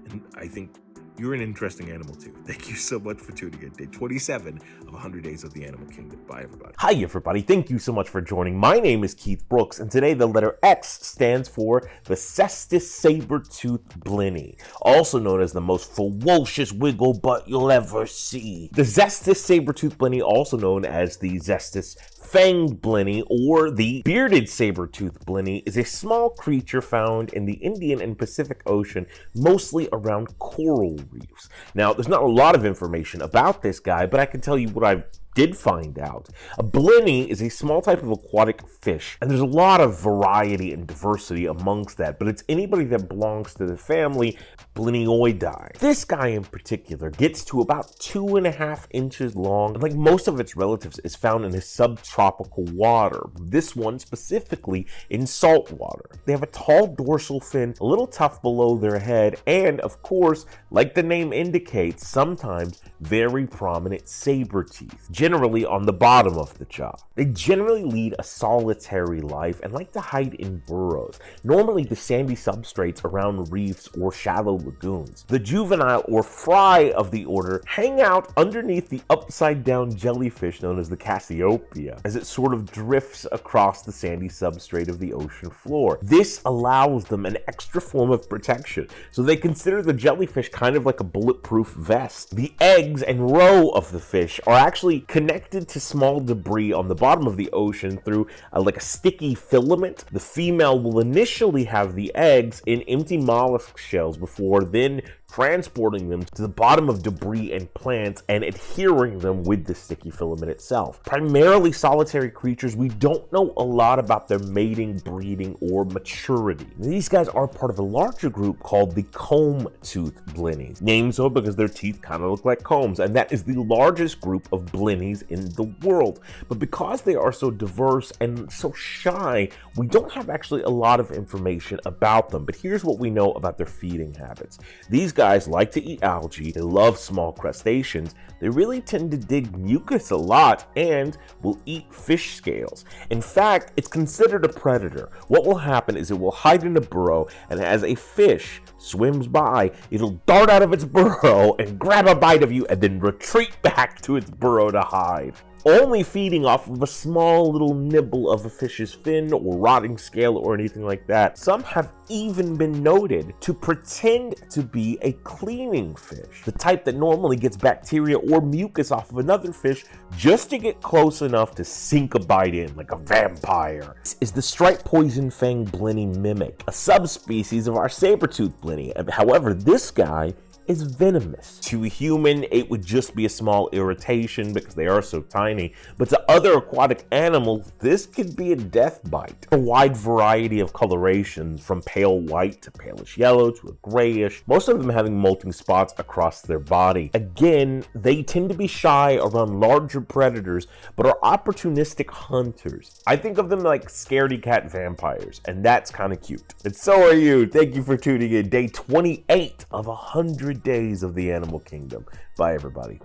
And I think you're an interesting animal too. Thank you so much for tuning in. Day 27 of 100 Days of the Animal Kingdom. Bye, everybody. Hi, everybody. Thank you so much for joining. My name is Keith Brooks, and today the letter X stands for the Cestus saber-toothed blenny, also known as the most ferocious wiggle butt you'll ever see. The Cestus saber-toothed blenny, also known as the Cestus fanged blenny or the bearded saber-toothed blenny, is a small creature found in the Indian and Pacific Ocean, mostly around coral reefs. Now, there's not a lot of information about this guy, but I can tell you what I did find out. A blenny is a small type of aquatic fish, and there's a lot of variety and diversity amongst that, but it's anybody that belongs to the family Blenioidae. This guy in particular gets to about 2.5 inches long, and like most of its relatives is found in a subtropical water. This one specifically in salt water. They have a tall dorsal fin, a little tough below their head, and of course, like the name indicates, sometimes very prominent saber teeth, generally on the bottom of the jaw. They generally lead a solitary life and like to hide in burrows, normally the sandy substrates around reefs or shallow lagoons. The juvenile or fry of the order hang out underneath the upside down jellyfish known as the Cassiopeia as it sort of drifts across the sandy substrate of the ocean floor. This allows them an extra form of protection, so they consider the jellyfish kind of like a bulletproof vest. The eggs and roe of the fish are actually connected to small debris on the bottom of the ocean through like a sticky filament. The female will initially have the eggs in empty mollusk shells before then transporting them to the bottom of debris and plants and adhering them with the sticky filament itself. Primarily solitary creatures, we don't know a lot about their mating, breeding, or maturity. These guys are part of a larger group called the comb-toothed blennies, named so because their teeth kind of look like combs, and that is the largest group of blennies in the world. But because they are so diverse and so shy, we don't have actually a lot of information about them. But here's what we know about their feeding habits. These guys like to eat algae, they love small crustaceans, they really tend to dig mucus a lot, and will eat fish scales. In fact, it's considered a predator. What will happen is it will hide in a burrow, and as a fish swims by, it'll dart out of its burrow and grab a bite of you and then retreat back to its burrow to hide, only feeding off of a small little nibble of a fish's fin or rotting scale or anything like that. Some have even been noted to pretend to be a cleaning fish, the type that normally gets bacteria or mucus off of another fish just to get close enough to sink a bite in like a vampire. This is the striped poison fang blenny mimic, a subspecies of our saber-toothed blenny. However, this guy is venomous. To a human, it would just be a small irritation because they are so tiny, but to other aquatic animals, this could be a death bite. A wide variety of colorations, from pale white to palish yellow to a grayish, most of them having molting spots across their body. Again, they tend to be shy around larger predators, but are opportunistic hunters. I think of them like scaredy cat vampires, and that's kind of cute. And so are you. Thank you for tuning in. Day 28 of 100 days of the animal kingdom. Bye, everybody.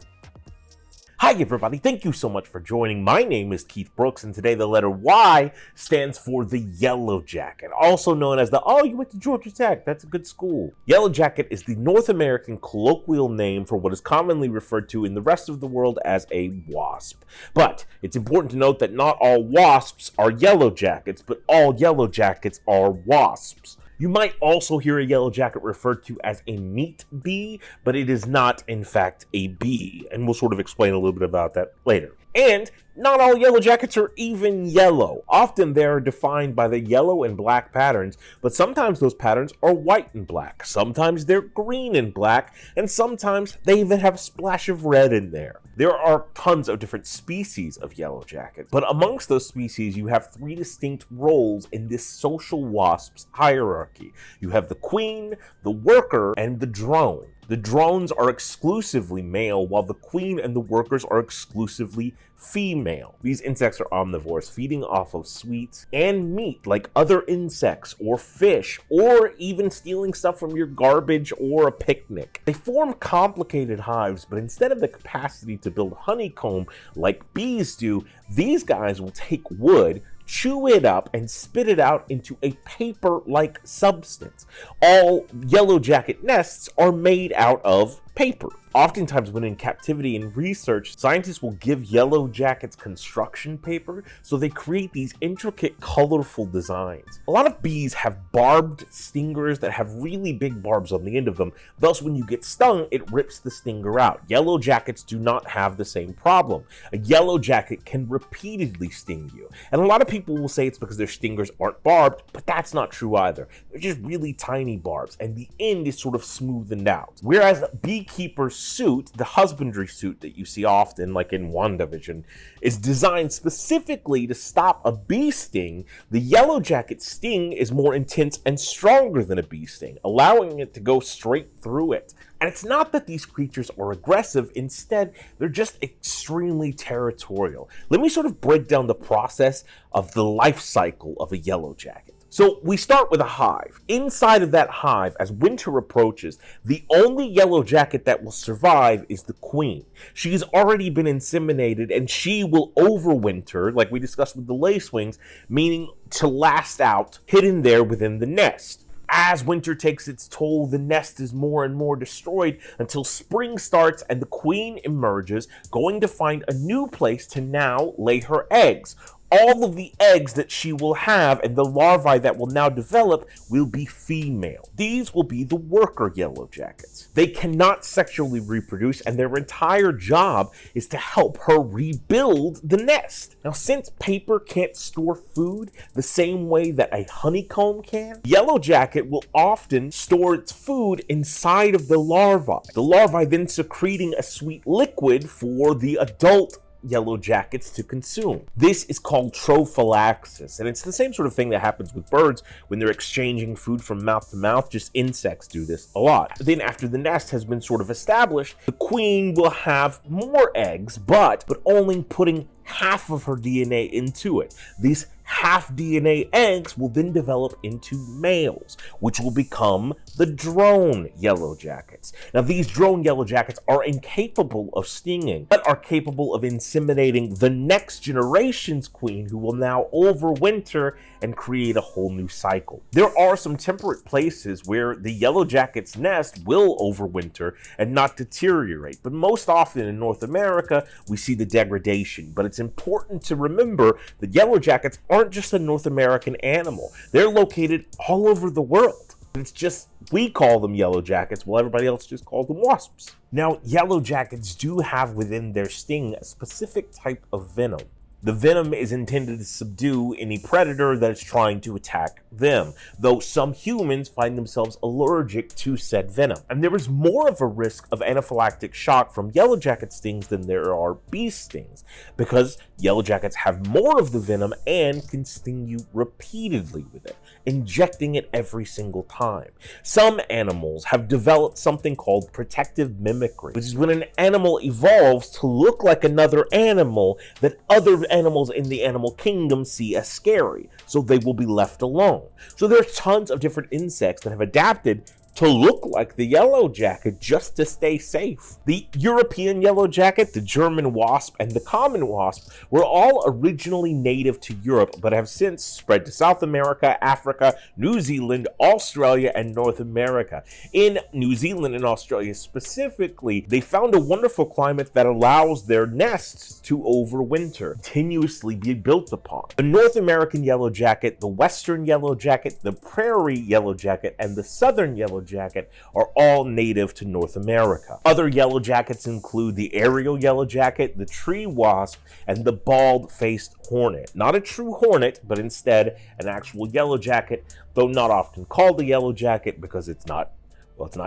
Hi, everybody. Thank you so much for joining. My name is Keith Brooks, and today the letter Y stands for the yellow jacket, also known as you went to Georgia Tech. That's a good school. Yellow jacket is the North American colloquial name for what is commonly referred to in the rest of the world as a wasp. But it's important to note that not all wasps are yellow jackets, but all yellow jackets are wasps. You might also hear a yellow jacket referred to as a meat bee, but it is not, in fact, a bee, and we'll sort of explain a little bit about that later. And not all yellow jackets are even yellow. Often they are defined by the yellow and black patterns, but sometimes those patterns are white and black. Sometimes they're green and black, and sometimes they even have a splash of red in there. There are tons of different species of yellow jacket, but amongst those species, you have three distinct roles in this social wasp's hierarchy. You have the queen, the worker, and the drone. The drones are exclusively male, while the queen and the workers are exclusively female. These insects are omnivores, feeding off of sweets and meat like other insects or fish, or even stealing stuff from your garbage or a picnic. They form complicated hives, but instead of the capacity to build honeycomb like bees do, these guys will take wood, chew it up, and spit it out into a paper-like substance. All yellow jacket nests are made out of paper. Oftentimes when in captivity and research, scientists will give yellow jackets construction paper, so they create these intricate, colorful designs. A lot of bees have barbed stingers that have really big barbs on the end of them, thus when you get stung, it rips the stinger out. Yellow jackets do not have the same problem. A yellow jacket can repeatedly sting you, and a lot of people will say it's because their stingers aren't barbed, but that's not true either. They're just really tiny barbs, and the end is sort of smoothened out. Whereas beekeepers' suit, the husbandry suit that you see often, like in WandaVision, is designed specifically to stop a bee sting, the yellow jacket sting is more intense and stronger than a bee sting, allowing it to go straight through it. And it's not that these creatures are aggressive, instead, they're just extremely territorial. Let me sort of break down the process of the life cycle of a yellow jacket. So we start with a hive. Inside of that hive, as winter approaches, the only yellow jacket that will survive is the queen. She's already been inseminated, and she will overwinter, like we discussed with the lacewings, meaning to last out, hidden there within the nest. As winter takes its toll, the nest is more and more destroyed until spring starts and the queen emerges, going to find a new place to now lay her eggs. All of the eggs that she will have and the larvae that will now develop will be female. These will be the worker yellow jackets. They cannot sexually reproduce, and their entire job is to help her rebuild the nest. Now, since paper can't store food the same way that a honeycomb can, yellow jacket will often store its food inside of the larvae. The larvae then secreting a sweet liquid for the adult yellow jackets to consume. This is called trophallaxis, and it's the same sort of thing that happens with birds when they're exchanging food from mouth to mouth. Just insects do this a lot. Then after the nest has been sort of established, the queen will have more eggs, but only putting half of her DNA into it. These half DNA eggs will then develop into males, which will become the drone yellow jackets. Now, these drone yellow jackets are incapable of stinging, but are capable of inseminating the next generation's queen, who will now overwinter and create a whole new cycle. There are some temperate places where the yellow jacket's nest will overwinter and not deteriorate, but most often in North America, we see the degradation. But it's important to remember that yellow jackets aren't just a North American animal. They're located all over the world. It's just we call them yellow jackets while everybody else just calls them wasps. Now, yellow jackets do have within their sting a specific type of venom. The venom is intended to subdue any predator that is trying to attack them, though some humans find themselves allergic to said venom. And there is more of a risk of anaphylactic shock from yellow jacket stings than there are bee stings, because yellow jackets have more of the venom and can sting you repeatedly with it, injecting it every single time. Some animals have developed something called protective mimicry, which is when an animal evolves to look like another animal that other animals in the animal kingdom see as scary, so they will be left alone. So there's tons of different insects that have adapted to look like the yellow jacket just to stay safe. The European yellow jacket, the German wasp, and the common wasp were all originally native to Europe, but have since spread to South America, Africa, New Zealand, Australia, and North America. In New Zealand and Australia specifically, they found a wonderful climate that allows their nests to overwinter, continuously be built upon. The North American yellow jacket, the Western yellow jacket, the prairie yellow jacket, and the Southern yellow jacket are all native to North America. Other yellow jackets include the aerial yellow jacket, the tree wasp, and the bald-faced hornet. Not a true hornet, but instead an actual yellow jacket, though not often called a yellow jacket because it's not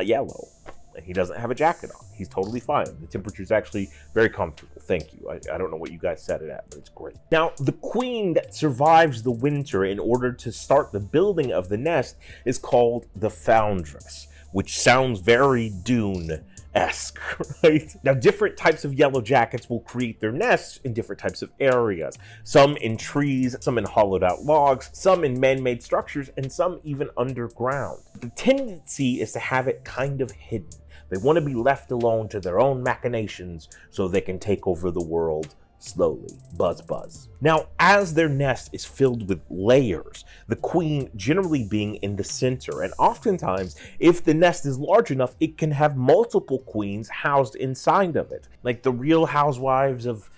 yellow. And he doesn't have a jacket on. He's totally fine. The temperature is actually very comfortable. Thank you. I don't know what you guys set it at, but it's great. Now, the queen that survives the winter in order to start the building of the nest is called the foundress, which sounds very Dune-esque, right? Now, different types of yellow jackets will create their nests in different types of areas. Some in trees, some in hollowed out logs, some in man-made structures, and some even underground. The tendency is to have it kind of hidden. They want to be left alone to their own machinations so they can take over the world slowly. Buzz, buzz. Now, as their nest is filled with layers, the queen generally being in the center, and oftentimes, if the nest is large enough, it can have multiple queens housed inside of it, like the Real Housewives of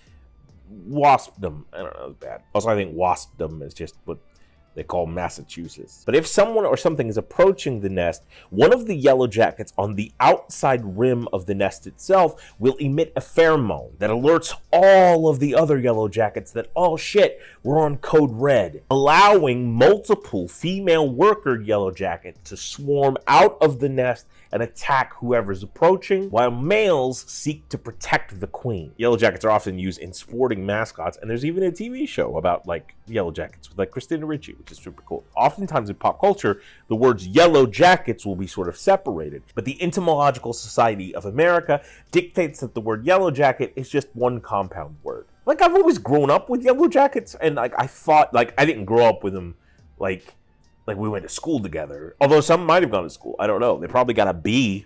Waspdom. I don't know, it's bad. Also, I think Waspdom is just what they call Massachusetts. But if someone or something is approaching the nest, one of the yellow jackets on the outside rim of the nest itself will emit a pheromone that alerts all of the other yellow jackets that, oh shit, we're on code red, allowing multiple female worker yellow jackets to swarm out of the nest and attack whoever's approaching, while males seek to protect the queen. Yellow jackets are often used in sporting mascots, and there's even a TV show about like yellow jackets with like Christina Ricci, which is super cool. Oftentimes in pop culture, the words yellow jackets will be sort of separated, but the Entomological Society of America dictates that the word yellow jacket is just one compound word. Like, I've always grown up with yellow jackets, and like I thought, like I didn't grow up with them like we went to school together. Although some might have gone to school. I don't know. They probably got a B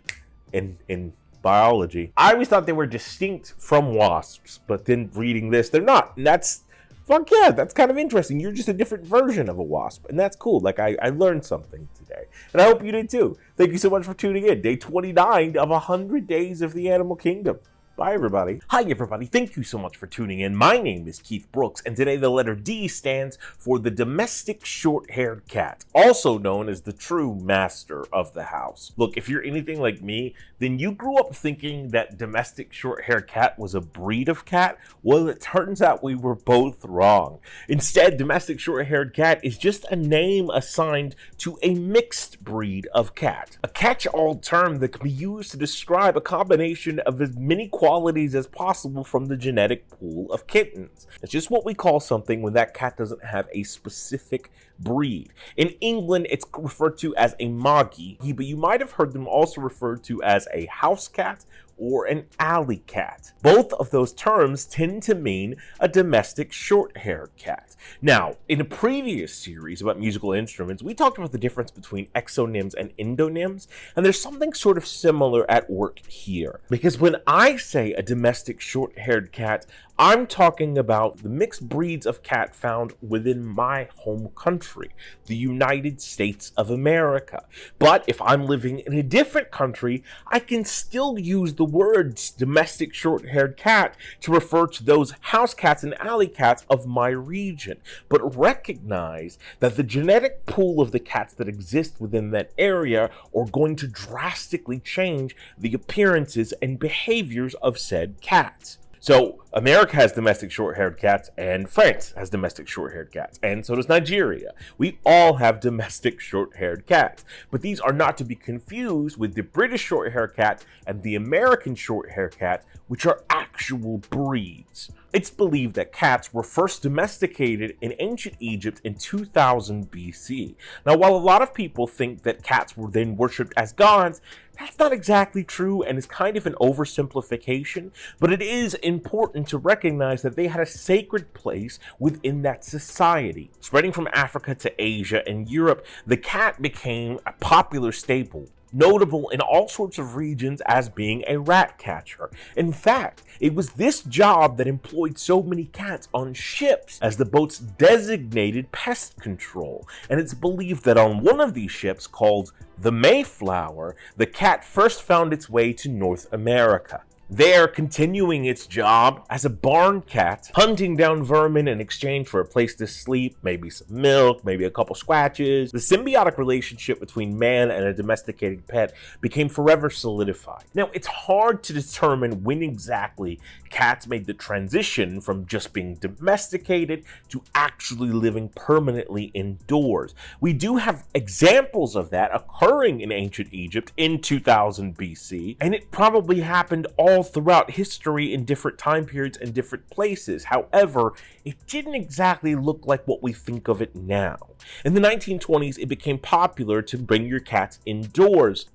in biology. I always thought they were distinct from wasps, but then reading this, they're not. And that's, fuck yeah, that's kind of interesting. You're just a different version of a wasp, and that's cool. Like, I learned something today, and I hope you did too. Thank you so much for tuning in. Day 29 of 100 Days of the Animal Kingdom. Bye, everybody. Hi, everybody. Thank you so much for tuning in. My name is Keith Brooks, and today the letter D stands for the domestic short-haired cat, also known as the true master of the house. Look, if you're anything like me, then you grew up thinking that domestic short-haired cat was a breed of cat. Well, it turns out we were both wrong. Instead, domestic short-haired cat is just a name assigned to a mixed breed of cat. A catch-all term that can be used to describe a combination of as many qualities as possible from the genetic pool of kittens. It's just what we call something when that cat doesn't have a specific breed. In England, it's referred to as a moggy, but you might have heard them also referred to as a house cat or an alley cat. Both of those terms tend to mean a domestic short-haired cat. Now, in a previous series about musical instruments, we talked about the difference between exonyms and endonyms, and there's something sort of similar at work here. Because when I say a domestic short-haired cat, I'm talking about the mixed breeds of cat found within my home country, the United States of America. But if I'm living in a different country, I can still use the words domestic short-haired cat to refer to those house cats and alley cats of my region, but recognize that the genetic pool of the cats that exist within that area are going to drastically change the appearances and behaviors of said cats. So America has domestic short-haired cats, and France has domestic short-haired cats, and so does Nigeria. We all have domestic short-haired cats, but these are not to be confused with the British short-haired cat and the American short-haired cat, which are actual breeds. It's believed that cats were first domesticated in ancient Egypt in 2000 BC. Now, while a lot of people think that cats were then worshipped as gods, that's not exactly true and is kind of an oversimplification, but it is important to recognize that they had a sacred place within that society. Spreading from Africa to Asia and Europe, the cat became a popular staple, notable in all sorts of regions as being a rat catcher. In fact, it was this job that employed so many cats on ships as the boats designated pest control. And it's believed that on one of these ships, called the Mayflower, the cat first found its way to North America. There, continuing its job as a barn cat, hunting down vermin in exchange for a place to sleep, maybe some milk, maybe a couple scratches. The symbiotic relationship between man and a domesticated pet became forever solidified. Now, it's hard to determine when exactly cats made the transition from just being domesticated to actually living permanently indoors. We do have examples of that occurring in ancient Egypt in 2000 BC, and it probably happened all throughout history in different time periods and different places. However, it didn't exactly look like what we think of it now. In the 1920s, it became popular to bring your cats indoors,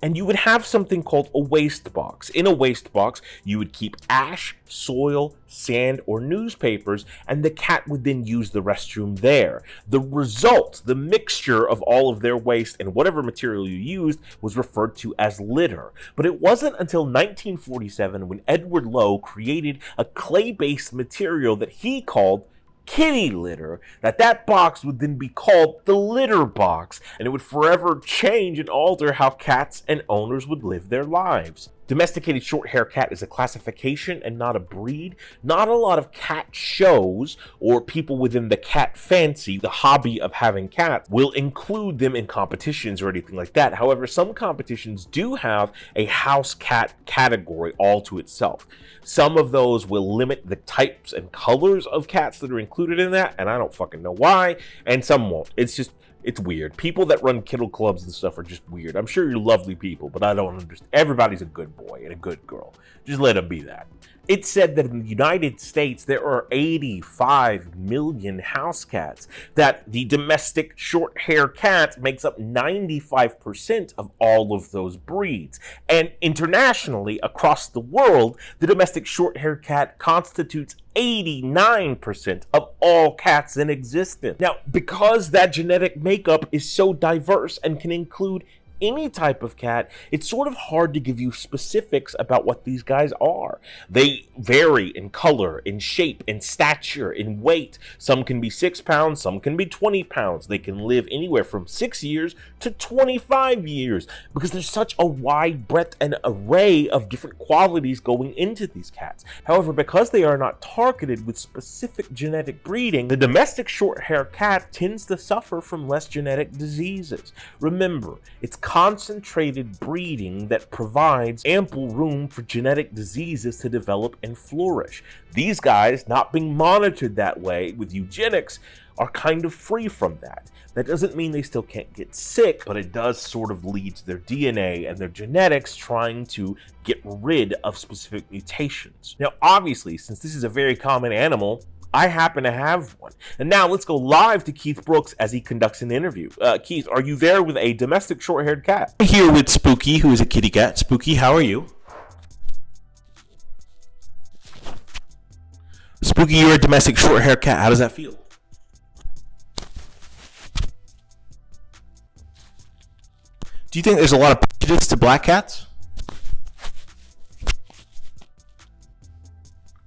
and you would have something called a waste box. In a waste box, you would keep ash, soil, sand, or newspapers, and the cat would then use the restroom there. The result, the mixture of all of their waste and whatever material you used, was referred to as litter. But it wasn't until 1947 when Edward Lowe created a clay-based material that he called kitty litter, that box would then be called the litter box, and it would forever change and alter how cats and owners would live their lives. Domesticated short-haired cat is a classification and not a breed. Not a lot of cat shows or people within the cat fancy, the hobby of having cats, will include them in competitions or anything like that. However, some competitions do have a house cat category all to itself. Some of those will limit the types and colors of cats that are included in that, and I don't fucking know why, and some won't. It's weird. People that run kennel clubs and stuff are just weird. I'm sure you're lovely people, but I don't understand. Everybody's a good boy and a good girl. Just let them be that. It's said that in the United States, there are 85 million house cats, that the domestic short-hair cat makes up 95% of all of those breeds. And internationally, across the world, the domestic short-hair cat constitutes 89% of all cats in existence. Now, because that genetic makeup is so diverse and can include any type of cat, it's sort of hard to give you specifics about what these guys are. They vary in color, in shape, in stature, in weight. Some can be 6 pounds, some can be 20 pounds. They can live anywhere from 6 years to 25 years because there's such a wide breadth and array of different qualities going into these cats. However, because they are not targeted with specific genetic breeding, the domestic short-hair cat tends to suffer from less genetic diseases. Remember, it's concentrated breeding that provides ample room for genetic diseases to develop and flourish. These guys, not being monitored that way with eugenics, are kind of free from that. That doesn't mean they still can't get sick, but it does sort of lead to their DNA and their genetics trying to get rid of specific mutations. Now, obviously, since this is a very common animal, I happen to have one. And now let's go live to Keith Brooks as he conducts an interview. Keith, are you there with a domestic short-haired cat? I'm here with Spooky, who is a kitty cat. Spooky, how are you? Spooky, you're a domestic short-haired cat. How does that feel? Do you think there's a lot of prejudice to black cats?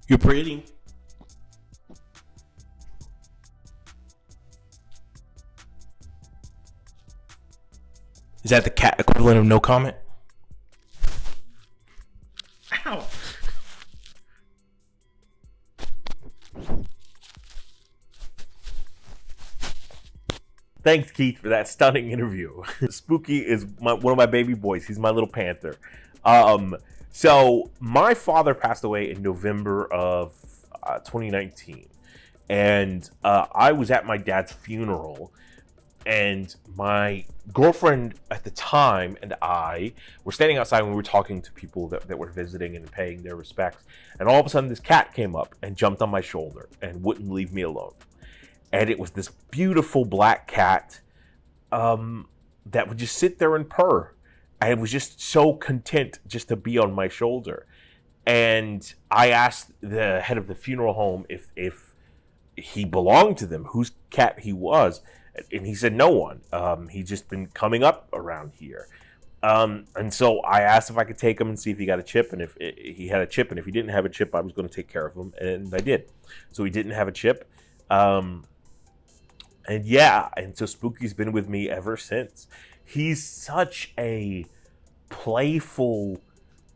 You're pretty. Is that the cat equivalent of no comment? Ow. Thanks, Keith, for that stunning interview. Spooky is one of my baby boys. He's my little panther. So my father passed away in November of 2019, and I was at my dad's funeral, and my girlfriend at the time and I were standing outside when we were talking to people that were visiting and paying their respects, and all of a sudden this cat came up and jumped on my shoulder and wouldn't leave me alone. And it was this beautiful black cat that would just sit there and purr. I was just so content just to be on my shoulder. And I asked the head of the funeral home if he belonged to them, whose cat he was. And he said no one. He'd just been coming up around here. And so I asked if I could take him and see if he got a chip. And if he had a chip, and if he didn't have a chip, I was going to take care of him. And I did. So he didn't have a chip. And so Spooky's been with me ever since. He's such a playful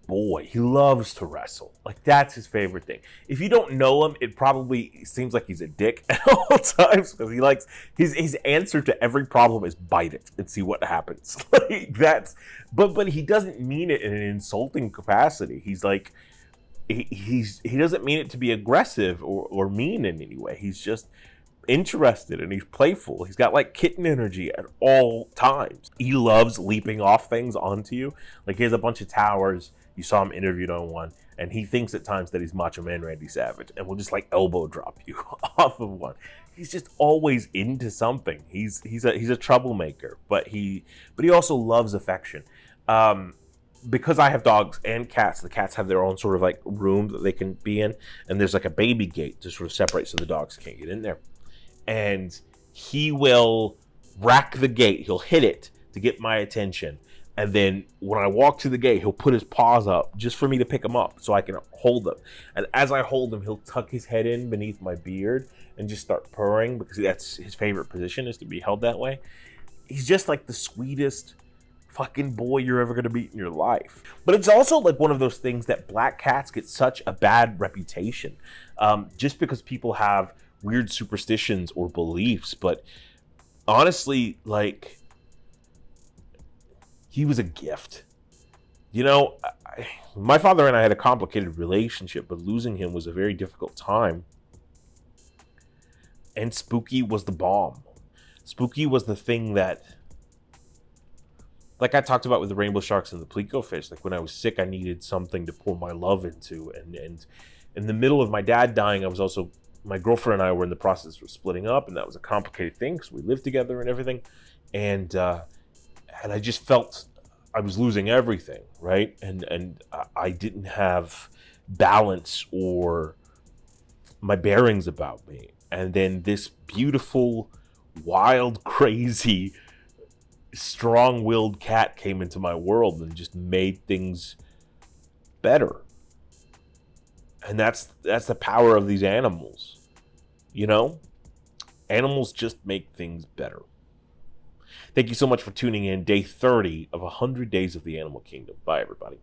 boy. He loves to wrestle. Like, that's his favorite thing. If you don't know him, it probably seems like he's a dick at all times, because he likes his answer to every problem is bite it and see what happens. Like, but he doesn't mean it in an insulting capacity. He's like, he doesn't mean it to be aggressive or mean in any way. He's just interested and he's playful. He's got like kitten energy at all times. He loves leaping off things onto you. Like, he has a bunch of towers. You saw him interviewed on one, and he thinks at times that he's Macho Man Randy Savage and will just like elbow drop you off of one. He's just always into something. He's a troublemaker, but he also loves affection. Because I have dogs and cats, the cats have their own sort of like room that they can be in, and there's like a baby gate to sort of separate so the dogs can't get in there. And he will rack the gate. He'll hit it to get my attention. And then when I walk to the gate, he'll put his paws up just for me to pick him up so I can hold him. And as I hold him, he'll tuck his head in beneath my beard and just start purring, because that's his favorite position, is to be held that way. He's just like the sweetest fucking boy you're ever going to meet in your life. But it's also like one of those things that black cats get such a bad reputation, just because people have weird superstitions or beliefs. But honestly, like, he was a gift. You know, my father and I had a complicated relationship, but losing him was a very difficult time. And Spooky was the bomb. Spooky was the thing that, like I talked about with the rainbow sharks and the pleco fish, like when I was sick, I needed something to pour my love into. And in the middle of my dad dying, my girlfriend and I were in the process of splitting up, and that was a complicated thing because we lived together and everything. And I just felt I was losing everything, right? And I didn't have balance or my bearings about me. And then this beautiful, wild, crazy, strong-willed cat came into my world and just made things better. And that's the power of these animals. You know? Animals just make things better. Thank you so much for tuning in. Day 30 of 100 Days of the Animal Kingdom. Bye, everybody.